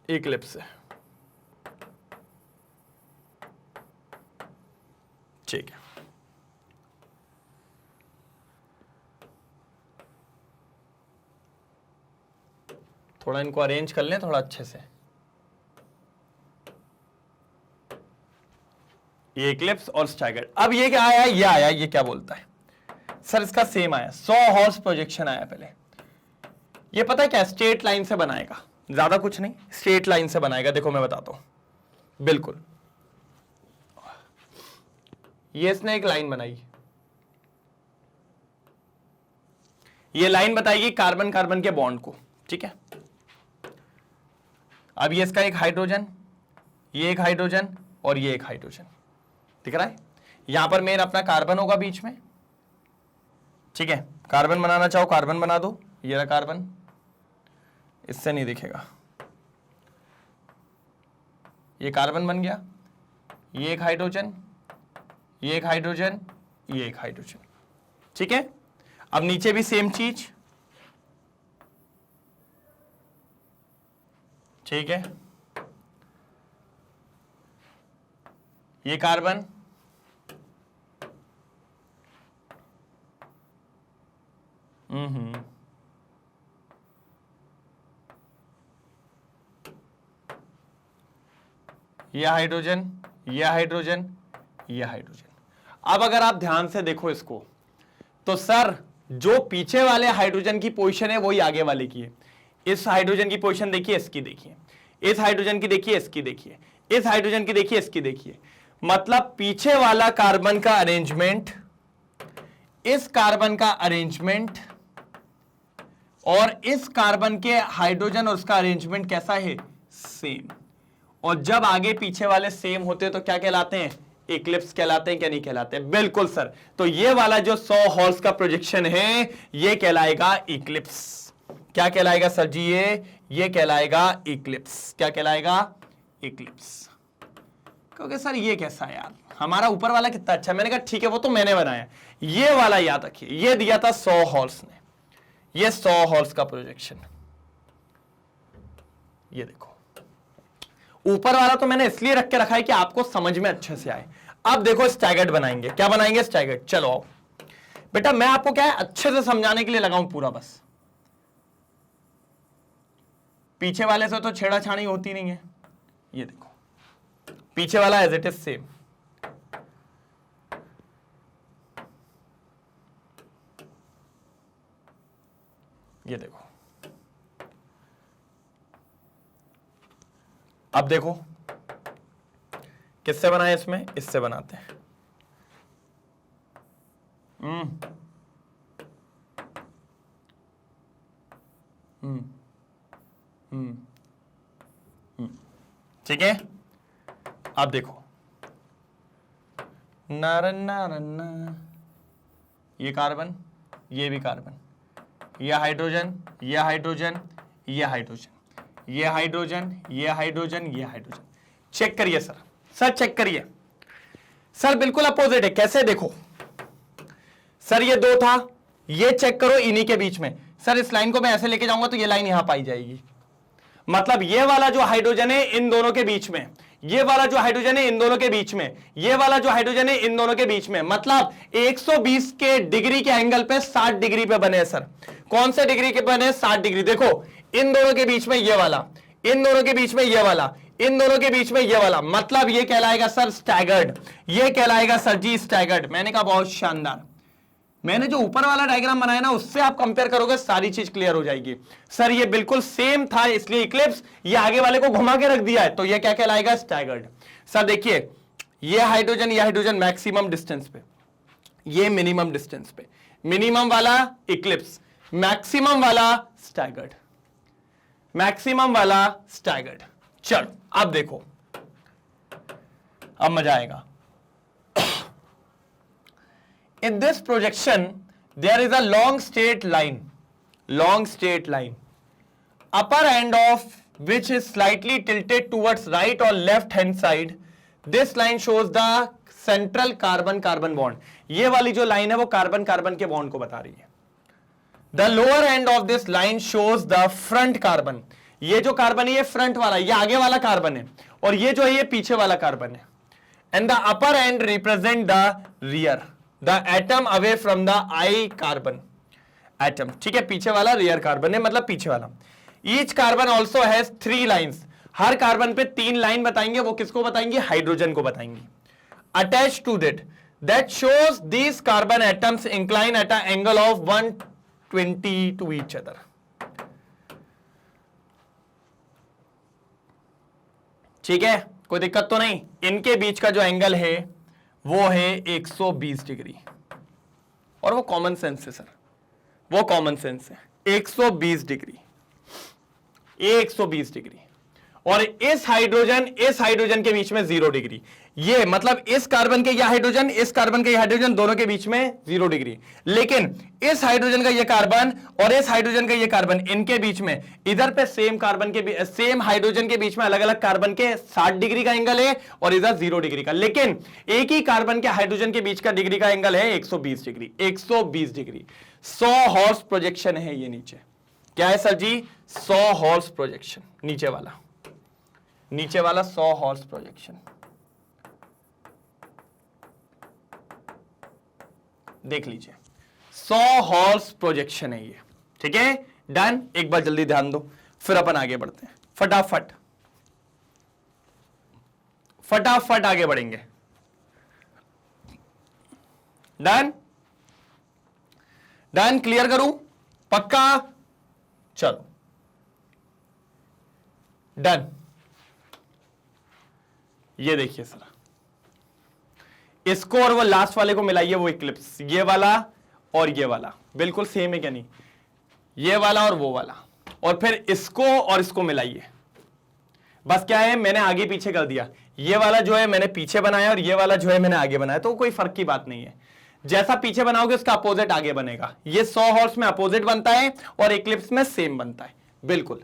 इक्लिप्स है, ठीक है। थोड़ा इनको अरेंज कर लें थोड़ा अच्छे से। ये इक्लिप्स और स्टैगर्ड। अब ये क्या आया, ये आया, ये क्या बोलता है सर, इसका सेम आया, 100 हॉर्स प्रोजेक्शन आया पहले। ये पता है क्या, स्ट्रेट लाइन से बनाएगा, ज्यादा कुछ नहीं, स्ट्रेट लाइन से बनाएगा। देखो मैं बताता हूं, बिल्कुल ये इसने एक लाइन बनाई, ये लाइन बताएगी कार्बन कार्बन के बॉन्ड को, ठीक है। अब ये इसका एक हाइड्रोजन, ये एक हाइड्रोजन और ये एक हाइड्रोजन दिख रहा है। यहां पर मेन अपना कार्बन होगा बीच में, ठीक है। कार्बन बनाना चाहो कार्बन बना दो, ये रहा कार्बन, इससे नहीं दिखेगा, ये कार्बन बन गया, ये एक हाइड्रोजन, ये एक हाइड्रोजन, ये एक हाइड्रोजन, ठीक है। अब नीचे भी सेम चीज, ठीक है, ये कार्बन, ये हाइड्रोजन, ये हाइड्रोजन, ये हाइड्रोजन। अब अगर आप ध्यान से देखो इसको, तो सर जो पीछे वाले हाइड्रोजन की पोजीशन है वही आगे वाले की है। इस हाइड्रोजन की पोजीशन देखिए, इसकी देखिए, इस हाइड्रोजन की देखिए, इसकी देखिए, इस हाइड्रोजन की देखिए, इसकी देखिए। मतलब पीछे वाला कार्बन का अरेंजमेंट, इस कार्बन का अरेंजमेंट और इस कार्बन के हाइड्रोजन और उसका अरेंजमेंट कैसा है, सेम। और जब आगे पीछे वाले सेम होते हैं तो क्या कहलाते हैं, इक्लिप्स कहलाते हैं, क्या नहीं कहलाते? बिल्कुल सर। तो ये वाला जो 100 हॉर्स का प्रोजेक्शन है ये कहलाएगा इक्लिप्स। क्या कहलाएगा सर जी? ये कहलाएगा इक्लिप्स। क्या कहलाएगा? इक्लिप्स। क्योंकि सर ये कैसा है यार, हमारा ऊपर वाला कितना अच्छा है। मैंने कहा ठीक है वो तो मैंने बनाया, ये वाला याद रखिए, ये दिया था 100 हॉर्स ने, ये 100 हॉर्स का प्रोजेक्शन। ये देखो ऊपर वाला तो मैंने इसलिए रख के रखा है कि आपको समझ में अच्छे से आए। अब देखो स्टैगर्ड बनाएंगे, क्या बनाएंगे? स्टैगर्ड। चलो आओ बेटा, मैं आपको क्या है अच्छे से समझाने के लिए लगाऊं पूरा, बस पीछे वाले से तो छेड़ाछाड़ी होती नहीं है। ये देखो पीछे वाला एज इट इज सेम, ये देखो। अब देखो किससे बनाए, इसमें इससे बनाते हैं। ठीक है। अब देखो नारन्ना, ये कार्बन, ये भी कार्बन, ये हाइड्रोजन, ये हाइड्रोजन, ये हाइड्रोजन, ये हाइड्रोजन, ये हाइड्रोजन, ये हाइड्रोजन। चेक करिए सर, सर चेक करिए सर, बिल्कुल अपोजिट है। कैसे? देखो सर ये दो था, ये चेक करो इन्हीं के बीच में। सर इस लाइन को मैं ऐसे लेके जाऊंगा तो ये लाइन यहां पाई जाएगी, मतलब ये वाला जो हाइड्रोजन है इन दोनों के बीच में, ये वाला जो हाइड्रोजन है इन दोनों के बीच में, ये वाला जो हाइड्रोजन है इन दोनों के बीच में, मतलब 120 के डिग्री के एंगल पे 60 डिग्री पे बने। सर कौन से डिग्री के बने? 60 डिग्री। देखो इन दोनों के बीच में ये वाला, इन दोनों के बीच में ये वाला, इन दोनों के बीच में ये वाला, मतलब ये कहलाएगा सर स्टैगर्ड, ये कहलाएगा सर जी स्टैगर्ड। मैंने कहा बहुत शानदार। मैंने जो ऊपर वाला डायग्राम बनाया ना उससे आप कंपेयर करोगे सारी चीज क्लियर हो जाएगी। सर ये बिल्कुल सेम था इसलिए इक्लिप्स, ये आगे वाले को घुमा के रख दिया है तो ये क्या कहलाएगा? स्टैगर्ड। सर देखिए ये हाइड्रोजन मैक्सिमम डिस्टेंस पे, ये मिनिमम डिस्टेंस पे, मिनिमम वाला इक्लिप्स, मैक्सिमम वाला स्टैगर्ड, मैक्सिमम वाला स्टैगर्ड। चलो अब देखो, अब मजा आएगा। In this projection, there is a long straight line, upper end of which is slightly tilted towards right or left hand side. This line shows the central carbon-carbon bond. ये वाली जो लाइन है वो कार्बन कार्बन के bond को बता रही है। The lower end of this line shows the front carbon. ये जो कार्बन है ये फ्रंट वाला, ये आगे वाला कार्बन है, और ये जो है ये पीछे वाला कार्बन है। And the upper end represent the rear, the atom away from the I carbon atom. ठीक है, पीछे वाला रियर कार्बन है, मतलब पीछे वाला। Each carbon also has 3 lines. Her carbon पे 3 लाइन बताएंगे। वो किसको बताएंगे? हाइड्रोजन को बताएंगे। Attached to that shows these carbon atoms incline at an angle of 120 to each other. ठीक है, कोई दिक्कत तो नहीं। इनके बीच का जो एंगल है वो है 120 डिग्री, और वो कॉमन सेंस है सर, वो कॉमन सेंस है। 120 डिग्री, 120 डिग्री, और इस हाइड्रोजन के बीच में 0 डिग्री। ये मतलब इस कार्बन के ये हाइड्रोजन, इस कार्बन के ये हाइड्रोजन, दोनों के बीच में 0 डिग्री। लेकिन इस हाइड्रोजन का ये कार्बन और इस हाइड्रोजन का ये कार्बन, इनके बीच में इधर पे सेम हाइड्रोजन के बीच में अलग अलग कार्बन के 60 डिग्री का एंगल है और इधर 0 डिग्री का। लेकिन एक ही कार्बन के हाइड्रोजन के बीच का डिग्री का एंगल है 120 डिग्री। 120 डिग्री 100 हॉर्स प्रोजेक्शन है ये नीचे। क्या है सर जी? 100 हॉर्स प्रोजेक्शन। नीचे वाला 100 हॉर्स प्रोजेक्शन। देख लीजिए 100 हॉर्स प्रोजेक्शन है ये। ठीक है, डन। एक बार जल्दी ध्यान दो, फिर अपन आगे बढ़ते हैं। फटाफट आगे बढ़ेंगे। डन, क्लियर करूं? पक्का? चलो डन। ये देखिए सर, इसको और वो लास्ट वाले को मिलाइए, वो इक्लिप्स, ये वाला और ये वाला बिल्कुल सेम है क्या नहीं? ये वाला और वो वाला, और फिर इसको और इसको मिलाइए। बस क्या है, मैंने आगे पीछे कर दिया। ये वाला जो है मैंने पीछे बनाया और ये वाला जो है मैंने आगे बनाया, तो कोई फर्क की बात नहीं है। जैसा पीछे बनाओगे उसका अपोजिट आगे बनेगा। ये 100 हॉर्स में अपोजिट बनता है और इक्लिप्स में सेम बनता है। बिल्कुल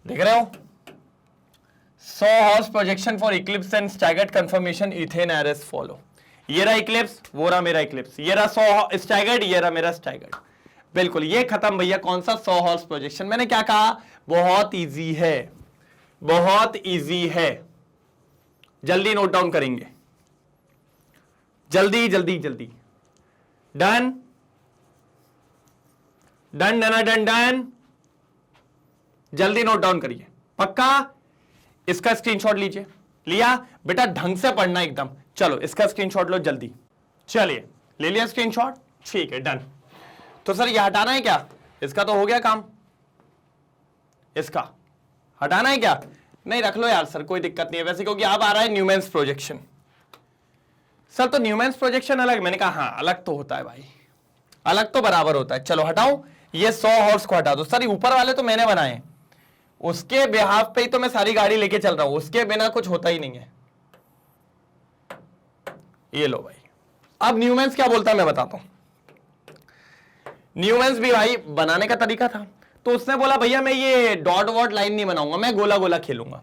देख रहे हो? 100 horse projection for eclipse and staggered conformation ethane are as follow. ये रहा इक्लिप्स, वो रहा मेरा इक्लिप्स, ये रहा 100 स्टैगर्ड, ये रहा मेरा स्टैगर्ड। बिल्कुल ये खत्म भैया। कौन सा? 100 हॉर्स प्रोजेक्शन। मैंने क्या कहा? बहुत इजी है, बहुत इजी है। जल्दी नोट डाउन करेंगे। जल्दी जल्दी जल्दी, done done done done done, जल्दी नोट डाउन करिए, पक्का। इसका स्क्रीनशॉट लीजिए, लिया बेटा, ढंग से पढ़ना एकदम। चलो इसका स्क्रीनशॉट लो जल्दी, चलिए ले लिया स्क्रीनशॉट, ठीक है डन। तो सर ये हटाना है क्या? इसका तो हो गया काम, इसका हटाना है क्या? नहीं रख लो यार सर, कोई दिक्कत नहीं है वैसे, क्योंकि अब आ रहा है न्यूमैन्स प्रोजेक्शन। सर तो न्यूमैन्स प्रोजेक्शन अलग, मैंने कहा हाँ अलग तो होता है भाई, अलग तो बराबर होता है। चलो हटाओ, ये 100 हॉर्स को हटा दो। सर ऊपर वाले तो मैंने बनाए, उसके बिहाफ पे ही तो मैं सारी गाड़ी लेके चल रहा हूं, उसके बिना कुछ होता ही नहीं है। ये लो भाई, अब न्यूमैन्स क्या बोलता है मैं बताता हूं। न्यूमैन्स भी भाई बनाने का तरीका था, तो उसने बोला भैया मैं ये डॉट वॉट लाइन नहीं बनाऊंगा, मैं गोला गोला खेलूंगा।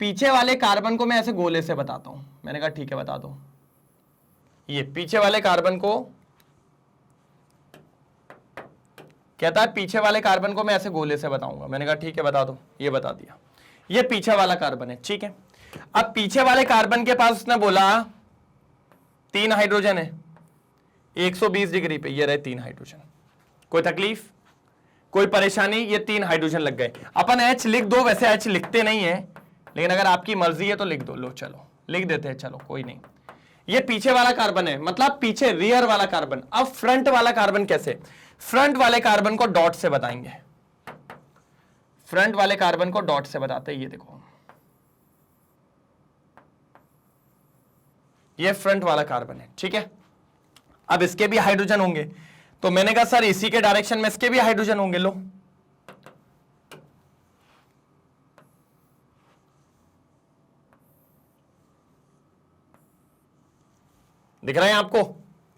पीछे वाले कार्बन को मैं ऐसे गोले से बताता हूं। मैंने कहा ठीक है बता दो। ये पीछे वाले कार्बन को कहता है, पीछे वाले कार्बन को मैं ऐसे गोले से बताऊंगा। मैंने कहा ठीक है बता दो, ये बता दिया। ये पीछे वाला कार्बन है, ठीक है। अब पीछे वाले कार्बन के पास उसने बोला 3 हाइड्रोजन है 120 डिग्री पे, ये रहे 3 हाइड्रोजन। कोई तकलीफ, कोई परेशानी? ये 3 हाइड्रोजन लग गए। अपन H लिख दो, वैसे H लिखते नहीं है, लेकिन अगर आपकी मर्जी है तो लिख दो। लो चलो लिख देते हैं, चलो कोई नहीं। ये पीछे वाला कार्बन है, मतलब पीछे रियर वाला कार्बन। अब फ्रंट वाला कार्बन कैसे? फ्रंट वाले कार्बन को डॉट से बताएंगे, फ्रंट वाले कार्बन को डॉट से बताते हैं। ये देखो, ये फ्रंट वाला कार्बन है, ठीक है। अब इसके भी हाइड्रोजन होंगे, तो मैंने कहा सर इसी के डायरेक्शन में इसके भी हाइड्रोजन होंगे। लो दिख रहा है आपको?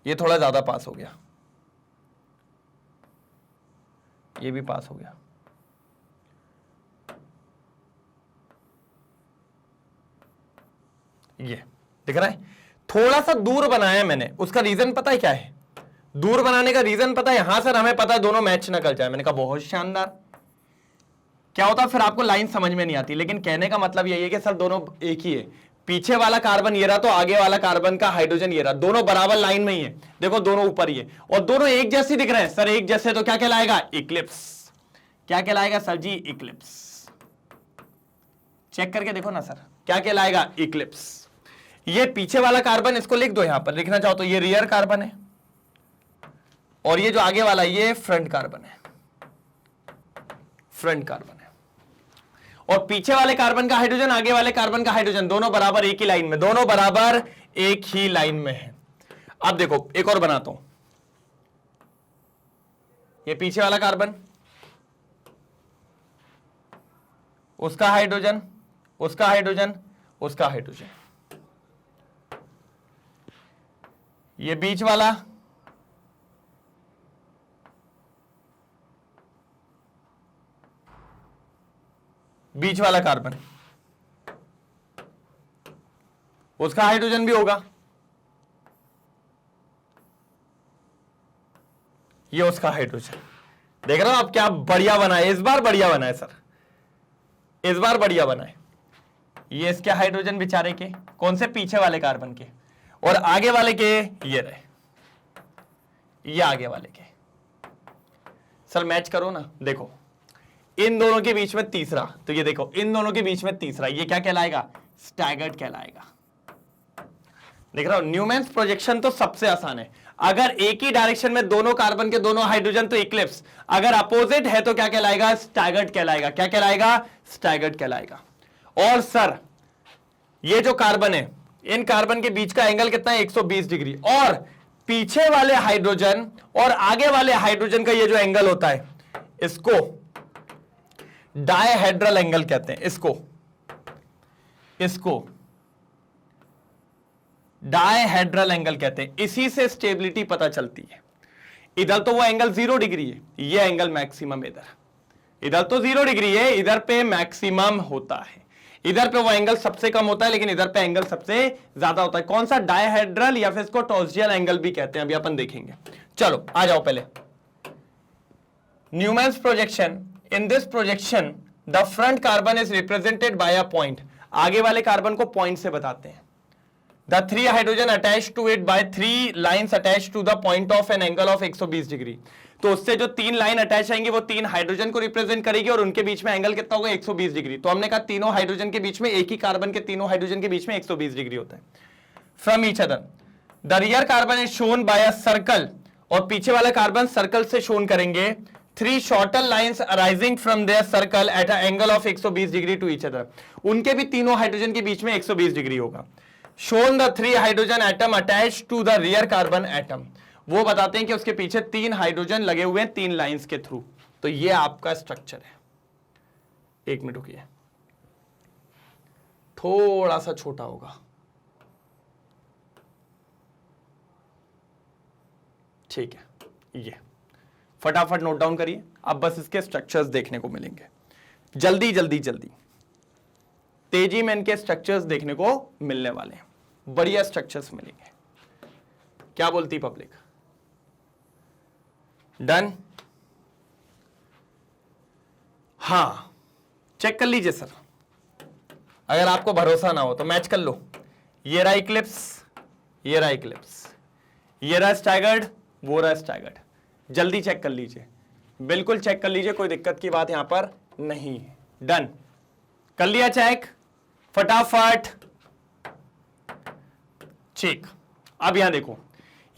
ये थोड़ा ज्यादा पास हो गया, ये भी पास हो गया। ये दिख रहा है? थोड़ा सा दूर बनाया मैंने, उसका रीजन पता है क्या है? दूर बनाने का रीजन पता है? हाँ सर हमें पता है, दोनों मैच ना कर जाए। मैंने कहा बहुत शानदार। क्या होता फिर आपको लाइन समझ में नहीं आती, लेकिन कहने का मतलब यही है कि सर दोनों एक ही है। पीछे वाला कार्बन ये रहा, तो आगे वाला कार्बन का हाइड्रोजन ये रहा, दोनों बराबर लाइन में ही है। देखो दोनों ऊपर ही है और दोनों एक जैसे दिख रहे हैं। सर एक जैसे तो क्या कहलाएगा? इक्लिप्स। क्या कहलाएगा सर जी? इक्लिप्स। चेक करके देखो ना सर, क्या कहलाएगा? इक्लिप्स। ये पीछे वाला कार्बन, इसको लिख दो यहां पर, लिखना चाहो तो ये रियर कार्बन है, और ये जो आगे वाला ये फ्रंट कार्बन है, फ्रंट कार्बन है। और पीछे वाले कार्बन का हाइड्रोजन, आगे वाले कार्बन का हाइड्रोजन, दोनों बराबर एक ही लाइन में, दोनों बराबर एक ही लाइन में है। अब देखो एक और बनाता हूं। ये पीछे वाला कार्बन, उसका हाइड्रोजन, उसका हाइड्रोजन, उसका हाइड्रोजन। ये बीच वाला, बीच वाला कार्बन, उसका हाइड्रोजन भी होगा, ये उसका हाइड्रोजन। देख रहे हो आप क्या बढ़िया बना है, इस बार बढ़िया बना है सर, इस बार बढ़िया बना है। ये इसके हाइड्रोजन बेचारे के, कौन से? पीछे वाले कार्बन के, और आगे वाले के ये रहे, ये आगे वाले के। सर मैच करो ना, देखो इन दोनों के बीच में तीसरा, तो ये देखो इन दोनों के बीच में तीसरा, ये क्या कहलाएगा? स्टैगर्ड कहलाएगा। देख रहा हो, न्यूमैन्स प्रोजेक्शन तो सबसे आसान है। अगर एक ही डायरेक्शन में दोनों कार्बन के दोनों हाइड्रोजन तो इक्लिप्स, अगर अपोजिट है तो क्या कहलाएगा? स्टैगर्ड कहलाएगा। क्या कहलाएगा? स्टैगर्ड कहलाएगा। और सर ये जो कार्बन है, इन कार्बन के बीच का एंगल कितना है? 120 डिग्री। और पीछे वाले हाइड्रोजन और आगे वाले हाइड्रोजन का ये जो एंगल होता है, इसको डायहेड्रल एंगल कहते हैं। इसको डायहेड्रल एंगल कहते हैं। इसी से स्टेबिलिटी पता चलती है। इधर तो वो एंगल 0 डिग्री है, ये एंगल मैक्सिमम इधर तो 0 डिग्री है, इधर पे मैक्सिमम होता है। इधर पे वो एंगल सबसे कम होता है, लेकिन इधर पे एंगल सबसे ज्यादा होता है। कौन सा? डायहेड्रल, या फिर इसको टॉर्सियल एंगल भी कहते हैं, अभी अपन देखेंगे। चलो आ जाओ पहले। Newman's projection, in this projection the front carbon is represented by a point. आगे वाले कार्बन को पॉइंट से बताते हैं। The 3 hydrogen attach to it by 3 lines attach to the point of an angle of 120 degree. तो उससे जो 3 लाइन अटैच आएंगी वो 3 हाइड्रोजन को रिप्रेजेंट करेगी और उनके बीच में एंगल कितना होगा 120 डिग्री। तो हमने कहा तीनों हाइड्रोजन के बीच में, एक ही कार्बन के तीनों हाइड्रोजन के बीच में 120 डिग्री होता है from each other. The rear carbon is shown by a circle, और पीछे वाला कार्बन सर्कल से शोन करेंगे 3 shorter lines arising from their circle at a angle of 120 degree to each other. उनके भी तीनों हाइड्रोजन के बीच में 120 डिग्री होगा। Shown the 3 hydrogen atom attach to the rear carbon atom, वो बताते हैं कि उसके पीछे 3 हाइड्रोजन लगे हुए हैं 3 लाइंस के थ्रू। तो ये आपका स्ट्रक्चर है। एक मिनट रुकिए, थोड़ा सा छोटा होगा, ठीक है। ये फटाफट नोट डाउन करिए, अब बस इसके स्ट्रक्चर्स देखने को मिलेंगे। जल्दी जल्दी जल्दी तेजी में इनके स्ट्रक्चर्स देखने को मिलने वाले हैं, बढ़िया स्ट्रक्चर्स मिलेंगे। क्या बोलती पब्लिक? डन? हाँ, चेक कर लीजिए सर, अगर आपको भरोसा ना हो तो मैच कर लो। ये रहा इक्लिप्स, ये रहा इक्लिप्स, ये रहा स्टैगर्ड, वो रहा स्टैगर्ड। जल्दी चेक कर लीजिए, बिल्कुल चेक कर लीजिए, कोई दिक्कत की बात यहां पर नहीं है। डन? कर लिया चेक फटाफट? ठीक। अब यहां देखो,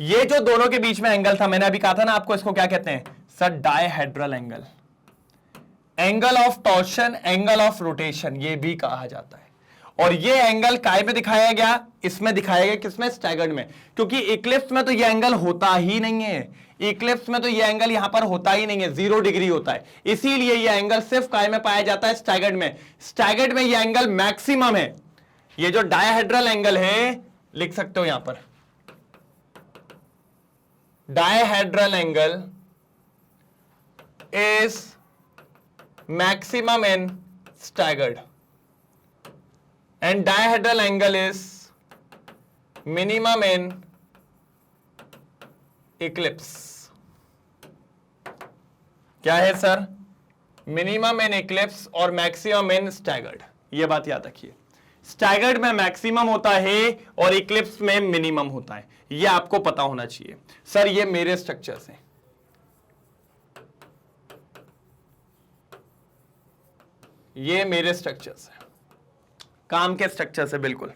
ये जो दोनों के बीच में एंगल था, मैंने अभी कहा था ना आपको, इसको क्या कहते हैं sir? Dihedral angle, angle of torsion, angle of rotation, ये भी कहा जाता है। और ये एंगल काय में दिखाया गया? इसमें दिखाया गया, किसमें? स्टैगर्ड में। क्योंकि इक्लिप्स में तो ये एंगल होता ही नहीं है, इक्लिप्स में तो ये एंगल यहां पर होता ही नहीं है, 0 डिग्री होता है। इसीलिए ये एंगल सिर्फ काय में पाया जाता है? स्टैगर्ड में। स्टैगर्ड में ये एंगल मैक्सिमम है। ये जो डायहेड्रल एंगल है, लिख सकते हो यहां पर, dihedral angle is maximum in staggered and dihedral angle is minimum in eclipse। क्या है सर? मिनिमम इन इक्लिप्स और मैक्सिमम इन स्टैगर्ड। ये बात याद रखिए, स्टैगर्ड में मैक्सिमम होता है और इक्लिप्स में मिनिमम होता है। ये आपको पता होना चाहिए। सर ये मेरे स्ट्रक्चर्स हैं, ये मेरे स्ट्रक्चर्स हैं, काम के स्ट्रक्चर्स है, बिल्कुल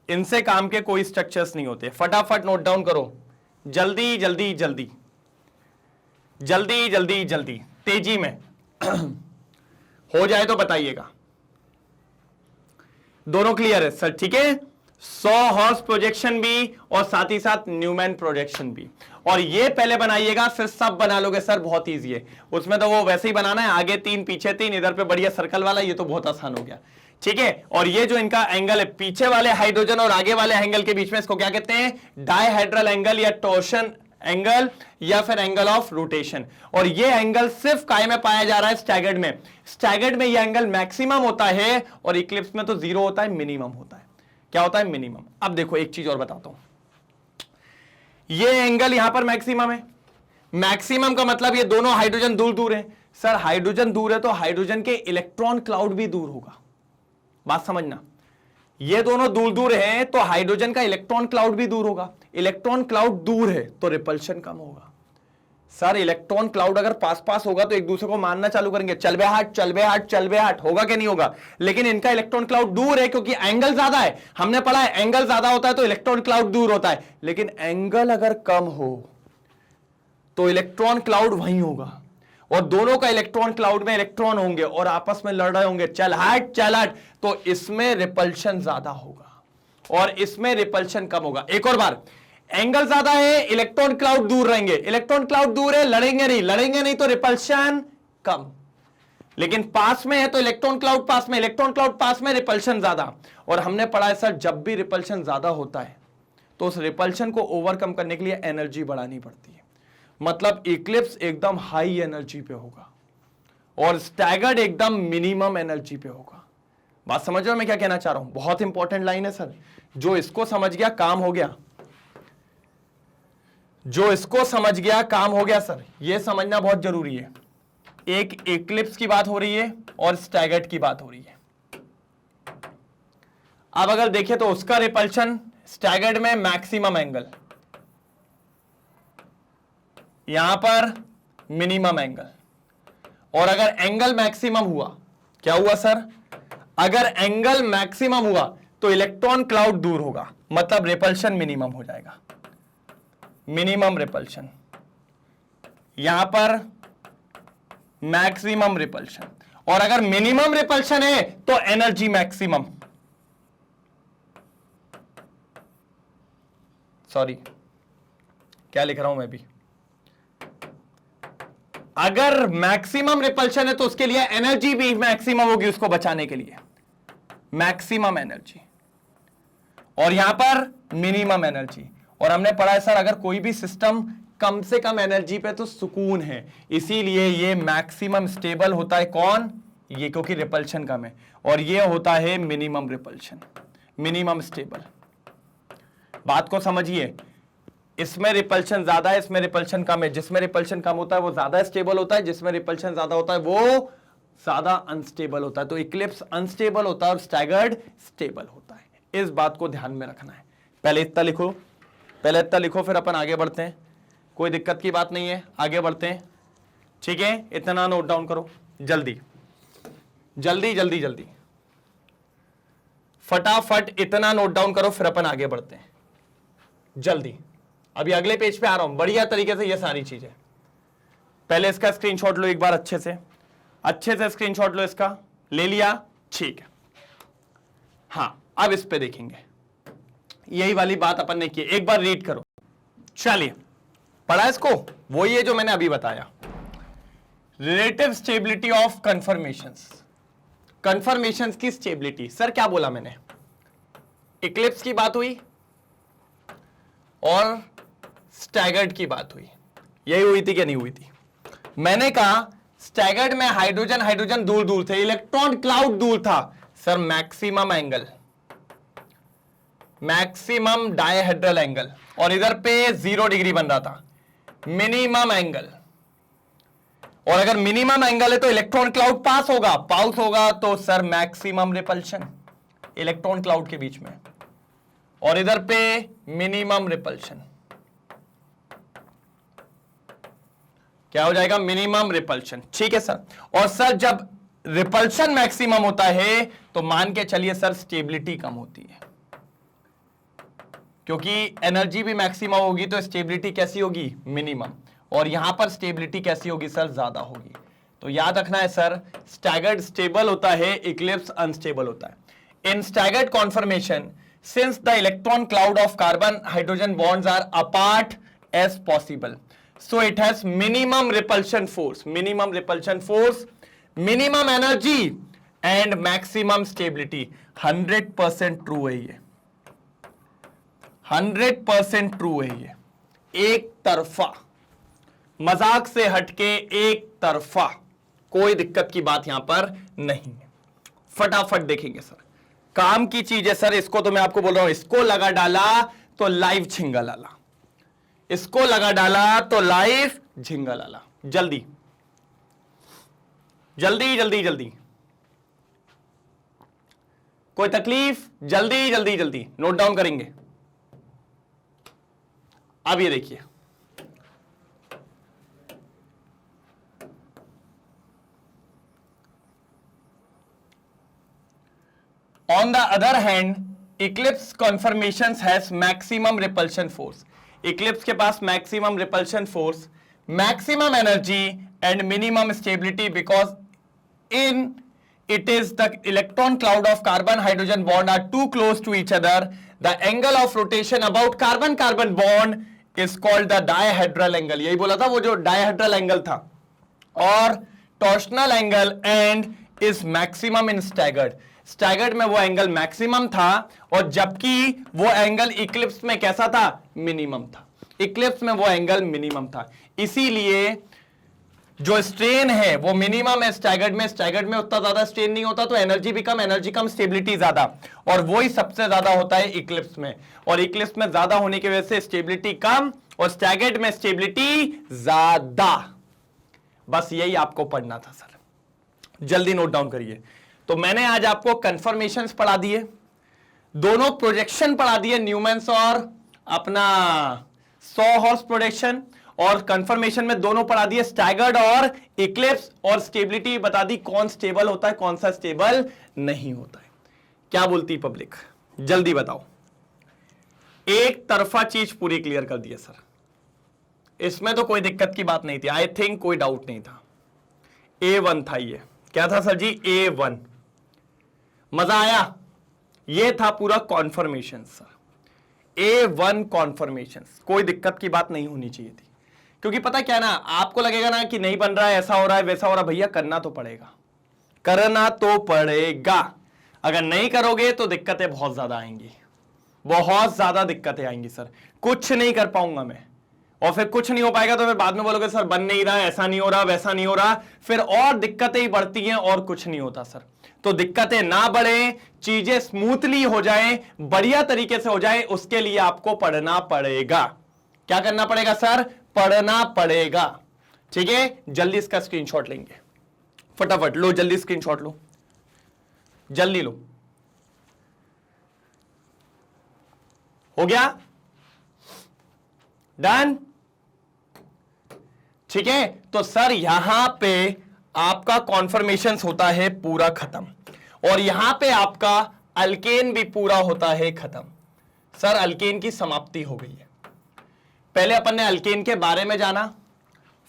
इनसे काम के कोई स्ट्रक्चर्स नहीं होते। फटाफट नोट डाउन करो, जल्दी जल्दी जल्दी जल्दी जल्दी जल्दी, तेजी में हो जाए तो बताइएगा। दोनों क्लियर है सर? ठीक है, सॉ-हॉर्स्ट प्रोजेक्शन भी और साथ ही साथ न्यूमैन प्रोजेक्शन भी। और ये पहले बनाइएगा, फिर सब बना लोगे सर, बहुत इजी है। उसमें तो वो वैसे ही बनाना है, आगे 3 पीछे 3, इधर पे बढ़िया सर्कल वाला, ये तो बहुत आसान हो गया। ठीक है, और ये जो इनका एंगल है पीछे वाले हाइड्रोजन और आगे वाले एंगल के बीच में, इसको क्या कहते हैं? डायहेड्रल एंगल या टॉर्शन एंगल या फिर एंगल ऑफ रोटेशन। और ये एंगल सिर्फ काय में पाया जा रहा है? स्टैगर्ड में। स्टैगर्ड में ये एंगल मैक्सिमम होता है और इक्लिप्स में तो 0 होता है, मिनिमम होता है। क्या होता है? मिनिमम। अब देखो एक चीज और बताता हूं, ये एंगल यहां पर मैक्सिमम है। मैक्सिमम का मतलब ये दोनों हाइड्रोजन दूर दूर हैं। सर हाइड्रोजन दूर है तो हाइड्रोजन के इलेक्ट्रॉन क्लाउड भी दूर होगा, बात समझना। ये दोनों दूर दूर हैं तो हाइड्रोजन का इलेक्ट्रॉन क्लाउड भी दूर होगा। इलेक्ट्रॉन क्लाउड दूर है तो रिपल्शन कम होगा। सर इलेक्ट्रॉन क्लाउड अगर पास पास होगा तो एक दूसरे को मारना चालू करेंगे, चल बे हट चल बे हट चल बे हट, होगा कि नहीं होगा? लेकिन इनका इलेक्ट्रॉन क्लाउड दूर है क्योंकि एंगल ज्यादा है। हमने पढ़ा है एंगल ज्यादा होता है तो इलेक्ट्रॉन क्लाउड दूर होता है, लेकिन एंगल अगर कम हो तो इलेक्ट्रॉन क्लाउड वहीं होगा और दोनों का इलेक्ट्रॉन क्लाउड में इलेक्ट्रॉन होंगे और आपस में लड़ रहे होंगे, चल हट चल हट, तो इसमें रिपल्शन ज्यादा होगा और इसमें रिपल्शन कम होगा। एक और बार, एंगल ज्यादा है, इलेक्ट्रॉन क्लाउड दूर रहेंगे, इलेक्ट्रॉन क्लाउड दूर है, लड़ेंगे नहीं तो रिपल्शन कम। लेकिन पास में है तो इलेक्ट्रॉन क्लाउड पास में, इलेक्ट्रॉन क्लाउड पास में, रिपल्शन ज्यादा। और हमने पढ़ा है सर, जब भी रिपल्शन ज्यादा होता है तो उस रिपल्शन को ओवरकम करने के लिए एनर्जी बढ़ानी पड़ती है। मतलब इक्लिप्स एकदम हाई एनर्जी पे होगा और स्टैगर्ड एकदम मिनिमम एनर्जी पे होगा। बात समझ रहे हो मैं क्या कहना चाह रहा हूं? बहुत इंपॉर्टेंट लाइन है सर, जो इसको समझ गया काम हो गया, जो इसको समझ गया काम हो गया सर। यह समझना बहुत जरूरी है। एक इक्लिप्स की बात हो रही है और स्टैगर्ड की बात हो रही है। अब अगर देखें तो उसका रिपल्शन स्टैगर्ड में मैक्सिमम एंगल, यहां पर मिनिमम एंगल। और अगर एंगल मैक्सिमम हुआ, क्या हुआ सर? अगर एंगल मैक्सिमम हुआ तो इलेक्ट्रॉन क्लाउड दूर होगा, मतलब रिपल्शन मिनिमम हो जाएगा, मिनिमम रिपल्शन। यहां पर मैक्सिमम रिपल्शन। और अगर मिनिमम रिपल्शन है तो एनर्जी मैक्सिमम, सॉरी क्या लिख रहा हूं मैं भी, अगर मैक्सिमम रिपल्शन है तो उसके लिए एनर्जी भी मैक्सिमम होगी उसको बचाने के लिए, मैक्सिमम एनर्जी। और यहां पर मिनिमम एनर्जी। और हमने पढ़ा है सर अगर कोई भी सिस्टम कम से कम एनर्जी पे तो सुकून है, इसीलिए ये मैक्सिमम स्टेबल होता है। कौन? ये, क्योंकि रिपल्शन कम है। और ये होता है मिनिमम रिपल्शन, मिनिमम स्टेबल। बात को समझिए, इसमें रिपल्शन ज्यादा है, इसमें रिपल्शन कम है। जिसमें रिपल्शन कम होता है वो ज्यादा स्टेबल होता है, जिसमें रिपल्शन ज्यादा होता है वो ज्यादा अनस्टेबल होता है। तो इक्लिप्स अनस्टेबल होता है और स्टैगर्ड स्टेबल होता है। इस बात को ध्यान में रखना है। पहले इतना लिखो, पहले इतना लिखो, फिर अपन आगे बढ़ते हैं। कोई दिक्कत की बात नहीं है, आगे बढ़ते हैं। ठीक है, इतना नोट डाउन करो जल्दी जल्दी जल्दी जल्दी, फटाफट इतना नोट डाउन करो, फिर अपन आगे बढ़ते हैं जल्दी। अभी अगले पेज पे आ रहा हूं, बढ़िया तरीके से ये सारी चीजें। पहले इसका स्क्रीनशॉट लो एक बार, अच्छे से स्क्रीनशॉट लो इसका। ले लिया? ठीक है। हां, अब इस पे देखेंगे, यही वाली बात अपन ने की, एक बार रीड करो। चलिए, पढ़ा इसको? वही है जो मैंने अभी बताया, relative stability of confirmations. Confirmations की स्टेबिलिटी। सर क्या बोला मैंने? इक्लिप्स की बात हुई और स्टैगर्ड की बात हुई, यही हुई थी कि नहीं हुई थी? मैंने कहा स्टैगर्ड में हाइड्रोजन हाइड्रोजन दूर दूर थे, इलेक्ट्रॉन क्लाउड दूर था। Sir maximum angle, maximum dihedral angle, और इधर पे 0 डिग्री बन रहा था, मिनिमम एंगल। और अगर मिनिमम एंगल है तो इलेक्ट्रॉन क्लाउड पास होगा तो sir maximum repulsion electron cloud के बीच में, और इधर पे मिनिमम रिपल्शन। क्या हो जाएगा? Minimum repulsion. ठीक है सर। और सर जब रिपल्शन मैक्सिमम होता है तो मान के चलिए सर स्टेबिलिटी कम होती है, क्योंकि एनर्जी भी मैक्सिमम होगी तो स्टेबिलिटी कैसी होगी? मिनिमम। और यहां पर स्टेबिलिटी कैसी होगी सर? ज्यादा होगी। तो याद रखना है सर, स्टैगर्ड स्टेबल होता है, इक्लिप्स अनस्टेबल होता है। In staggered conformation, since the electron cloud of carbon hydrogen bonds are apart as possible, so it has minimum repulsion force, minimum energy and maximum stability। 100% true है ये, 100% true है ये, एक तरफा, मजाक से हटके एक तरफा, कोई दिक्कत की बात यहां पर नहीं है। फटाफट देखेंगे सर, काम की चीज है सर। इसको तो मैं आपको बोल रहा हूं, इसको लगा डाला तो लाइव झिंगा लाला, इसको लगा डाला तो लाइव झिंगा लाला। जल्दी जल्दी जल्दी जल्दी, कोई तकलीफ? जल्दी जल्दी जल्दी नोट डाउन करेंगे। अब ये देखिए, on the other hand eclipse conformations has maximum repulsion force. Eclipse के पास maximum repulsion force, maximum energy and minimum stability, because in it is the electron cloud of carbon hydrogen bond are too close to each other. The angle of rotation about carbon carbon bond is called the dihedral angle। यही बोला था, वो जो dihedral angle था, और torsional angle and is maximum in staggered। Staggered में वो angle maximum था, और जबकि वो एंगल इक्लिप्स में कैसा था? मिनिमम था। इक्लिप्स में वो एंगल मिनिमम था, इसीलिए जो स्ट्रेन है वो मिनिमम है स्टैगर्ड में उतना ज्यादा स्ट्रेन नहीं होता, तो एनर्जी भी कम, स्टेबिलिटी ज्यादा, और वही सबसे ज्यादा होता है इक्लिप्स में। और इक्लिप्स में ज्यादा होने की वजह से स्टेबिलिटी कम और स्टैगर्ड में स्टेबिलिटी ज्यादा। बस यही आपको पढ़ना था सर, जल्दी नोट डाउन करिए। तो मैंने आज आपको कंफर्मेशंस पढ़ा दिए, दोनों प्रोजेक्शन पढ़ा दिए, न्यूमेंस और अपना सॉ हॉर्स प्रोजेक्शन, और कंफर्मेशन में दोनों पढ़ा दिए, स्टैगर्ड और इक्लिप्स, और स्टेबिलिटी बता दी कौन स्टेबल होता है कौन सा स्टेबल नहीं होता है। क्या बोलती पब्लिक, जल्दी बताओ। एक तरफा चीज पूरी क्लियर कर दी है सर, इसमें तो कोई दिक्कत की बात नहीं थी, आई थिंक कोई डाउट नहीं था। A1 था ये, क्या था सर जी? A1। मजा आया? ये था पूरा कॉन्फर्मेशन सर, A1 कॉन्फर्मेशन, कोई दिक्कत की बात नहीं होनी चाहिए थी। क्योंकि पता क्या ना, आपको लगेगा ना कि नहीं बन रहा है, ऐसा हो रहा है वैसा हो रहा है, भैया करना तो पड़ेगा, करना तो पड़ेगा। अगर नहीं करोगे तो दिक्कतें बहुत ज्यादा आएंगी, बहुत ज्यादा दिक्कतें आएंगी सर, कुछ नहीं कर पाऊंगा मैं, और फिर कुछ नहीं हो पाएगा तो फिर बाद में बोलोगे सर बन नहीं रहा, ऐसा नहीं हो रहा, वैसा नहीं हो रहा, फिर और दिक्कतें ही बढ़ती हैं और कुछ नहीं होता सर। तो दिक्कतें ना बढ़े, चीजें स्मूथली हो जाए, बढ़िया तरीके से हो जाए, उसके लिए आपको पढ़ना पड़ेगा। क्या करना पड़ेगा सर? पढ़ना पड़ेगा। ठीक है, जल्दी इसका स्क्रीनशॉट लेंगे, फटाफट लो, जल्दी स्क्रीनशॉट लो, जल्दी लो। हो गया? डन? ठीक है, तो सर यहां पे आपका कॉन्फर्मेशन होता है पूरा खत्म, और यहां पे आपका अल्केन भी पूरा होता है खत्म। सर अल्केन की समाप्ति हो गई है। पहले अपन ने अल्केन के बारे में जाना,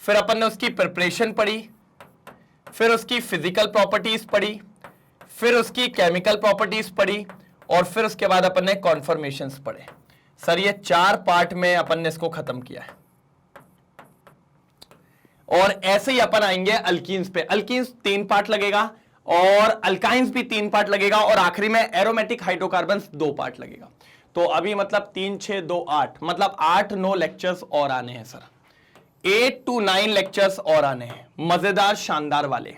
फिर अपन ने उसकी प्रिपरेशन पढ़ी, फिर उसकी फिजिकल प्रॉपर्टीज पढ़ी, फिर उसकी केमिकल प्रॉपर्टीज पढ़ी, और फिर उसके बाद अपन ने कॉन्फर्मेशंस पढ़े। सर ये 4 पार्ट में अपन ने इसको खत्म किया है, और ऐसे ही अपन आएंगे अल्कीन्स पे। अल्कीन्स 3 पार्ट लगेगा, और अल्काइंस भी 3 पार्ट लगेगा, और आखिरी में एरोमेटिक हाइड्रोकार्बन्स 2 पार्ट लगेगा। तो अभी मतलब 3 6 2 8, मतलब 8-9 लेक्चर्स और आने हैं सर, 8 to 9 लेक्चर्स और आने हैं, मजेदार शानदार वाले।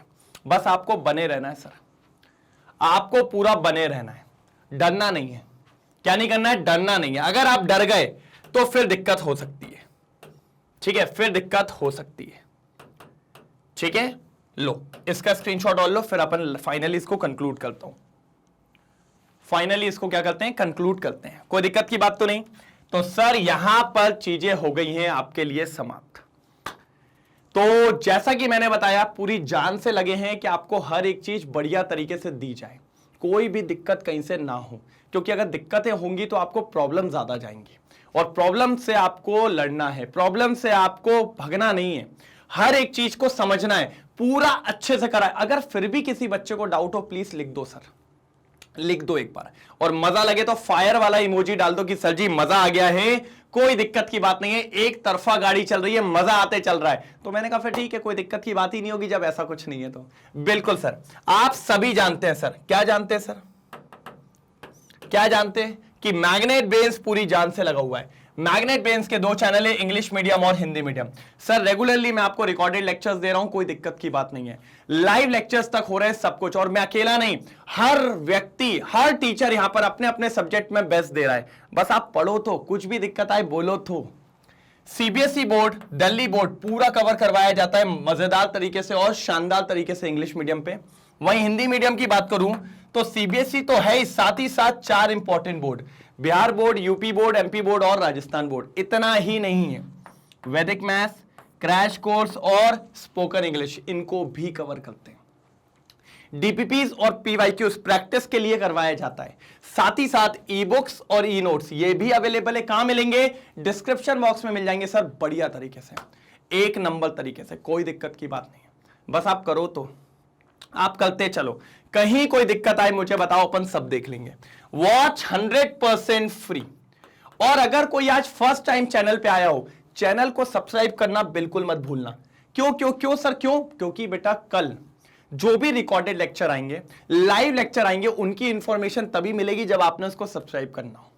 बस आपको बने रहना है सर, आपको पूरा बने रहना है, डरना नहीं है। क्या नहीं करना है? डरना नहीं है। अगर आप डर गए तो फिर दिक्कत हो सकती है। ठीक है, फिर दिक्कत हो सकती है। ठीक है, लो इसका स्क्रीनशॉट और लो, फिर अपन फाइनली इसको कंक्लूड करता हूं। फाइनली इसको क्या करते हैं? कंक्लूड करते हैं। कोई दिक्कत की बात तो नहीं? तो सर यहां पर चीजें हो गई हैं आपके लिए समाप्त। तो जैसा कि मैंने बताया, पूरी जान से लगे हैं कि आपको हर एक चीज बढ़िया तरीके से दी जाए, कोई भी दिक्कत कहीं से ना हो, क्योंकि अगर दिक्कतें होंगी तो आपको प्रॉब्लम ज्यादा जाएंगी, और प्रॉब्लम से आपको लड़ना है, प्रॉब्लम से आपको भगना नहीं है, हर एक चीज को समझना है, पूरा अच्छे से करा है। अगर फिर भी किसी बच्चे को डाउट हो, प्लीज लिख दो सर, लिख दो एक बार, और मजा लगे तो फायर वाला इमोजी डाल दो कि सर जी मजा आ गया है, कोई दिक्कत की बात नहीं है, एक तरफा गाड़ी चल रही है, मजा आते चल रहा है। तो मैंने कहा फिर ठीक है, कोई दिक्कत की बात ही नहीं होगी जब ऐसा कुछ नहीं है तो। बिल्कुल सर, आप सभी जानते हैं सर, क्या जानते हैं सर, क्या जानते हैं कि मैग्नेट बेन्स पूरी जान से लगा हुआ है। मैग्नेट बेन्स के 2 चैनल है, इंग्लिश मीडियम और हिंदी मीडियम। सर रेगुलरली मैं आपको रिकॉर्डेड लेक्चर्स दे रहा हूं, कोई दिक्कत की बात नहीं है, लाइव लेक्चर्स तक हो रहे हैं सब कुछ, और मैं अकेला नहीं, हर व्यक्ति, हर टीचर यहां पर अपने अपने सब्जेक्ट में बेस्ट दे रहा है। बस आप पढ़ो तो, कुछ भी दिक्कत आए बोलो तो। सीबीएसई बोर्ड, दिल्ली बोर्ड पूरा कवर करवाया जाता है मजेदार तरीके से और शानदार तरीके से इंग्लिश मीडियम पे। वहीं हिंदी मीडियम की बात करूं तो सीबीएसई तो है ही, साथ ही साथ 4 important board, Bihar board, UP board, MP board और राजस्थान बोर्ड। इतना ही नहीं है, वैदिक मैथ्स, क्रैश कोर्स और स्पोकन इंग्लिश, इनको भी कवर करते हैं। डीपीपीज और पीवाईक्यूज प्रैक्टिस के लिए करवाया जाता है। साथ ही साथ ई बुक्स और ई नोट्स ये भी अवेलेबल है। कहां मिलेंगे? डिस्क्रिप्शन बॉक्स में मिल जाएंगे सर, बढ़िया तरीके से, 1 नंबर तरीके से, कोई दिक्कत की बात नहीं है। बस आप करो तो, आप करते चलो, कहीं कोई दिक्कत आए मुझे बताओ, अपन सब देख लेंगे। Watch 100% free. और अगर कोई आज फर्स्ट टाइम चैनल पे आया हो, चैनल को सब्सक्राइब करना बिल्कुल मत भूलना। क्यों क्यों क्यों सर, क्यों? क्योंकि बेटा कल जो भी रिकॉर्डेड लेक्चर आएंगे, लाइव लेक्चर आएंगे, उनकी इंफॉर्मेशन तभी मिलेगी जब आपने उसको सब्सक्राइब करना हो।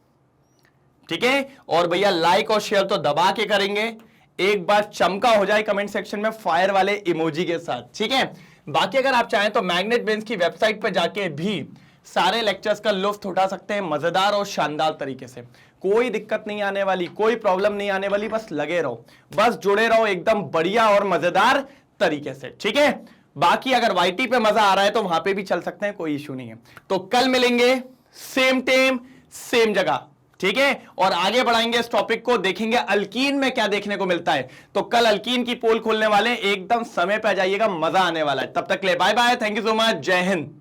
ठीक है, और भैया लाइक और शेयर तो दबा के करेंगे, एक बार चमका हो जाए कमेंट सेक्शन में फायर वाले इमोजी के साथ। ठीक है, बाकी अगर आप चाहें तो मैग्नेट बेन्स की वेबसाइट पर जाके भी सारे लेक्चर्स का लुत्फ उठा सकते हैं मजेदार और शानदार तरीके से। कोई दिक्कत नहीं आने वाली, कोई प्रॉब्लम नहीं आने वाली, बस लगे रहो, बस जुड़े रहो एकदम बढ़िया और मजेदार तरीके से। ठीक है, बाकी अगर वाईटी पे मजा आ रहा है तो वहां पे भी चल सकते हैं, कोई इशू नहीं है। तो कल मिलेंगे सेम टाइम सेम जगह, ठीक है। और आगे बढ़ाएंगे इस टॉपिक को, देखेंगे अल्कीन में क्या देखने को मिलता है। तो कल अल्कीन की पोल खोलने वाले, एकदम समय पे आ जाइएगा, मजा आने वाला है। तब तक के लिए bye bye, thank you so much, जय हिंद।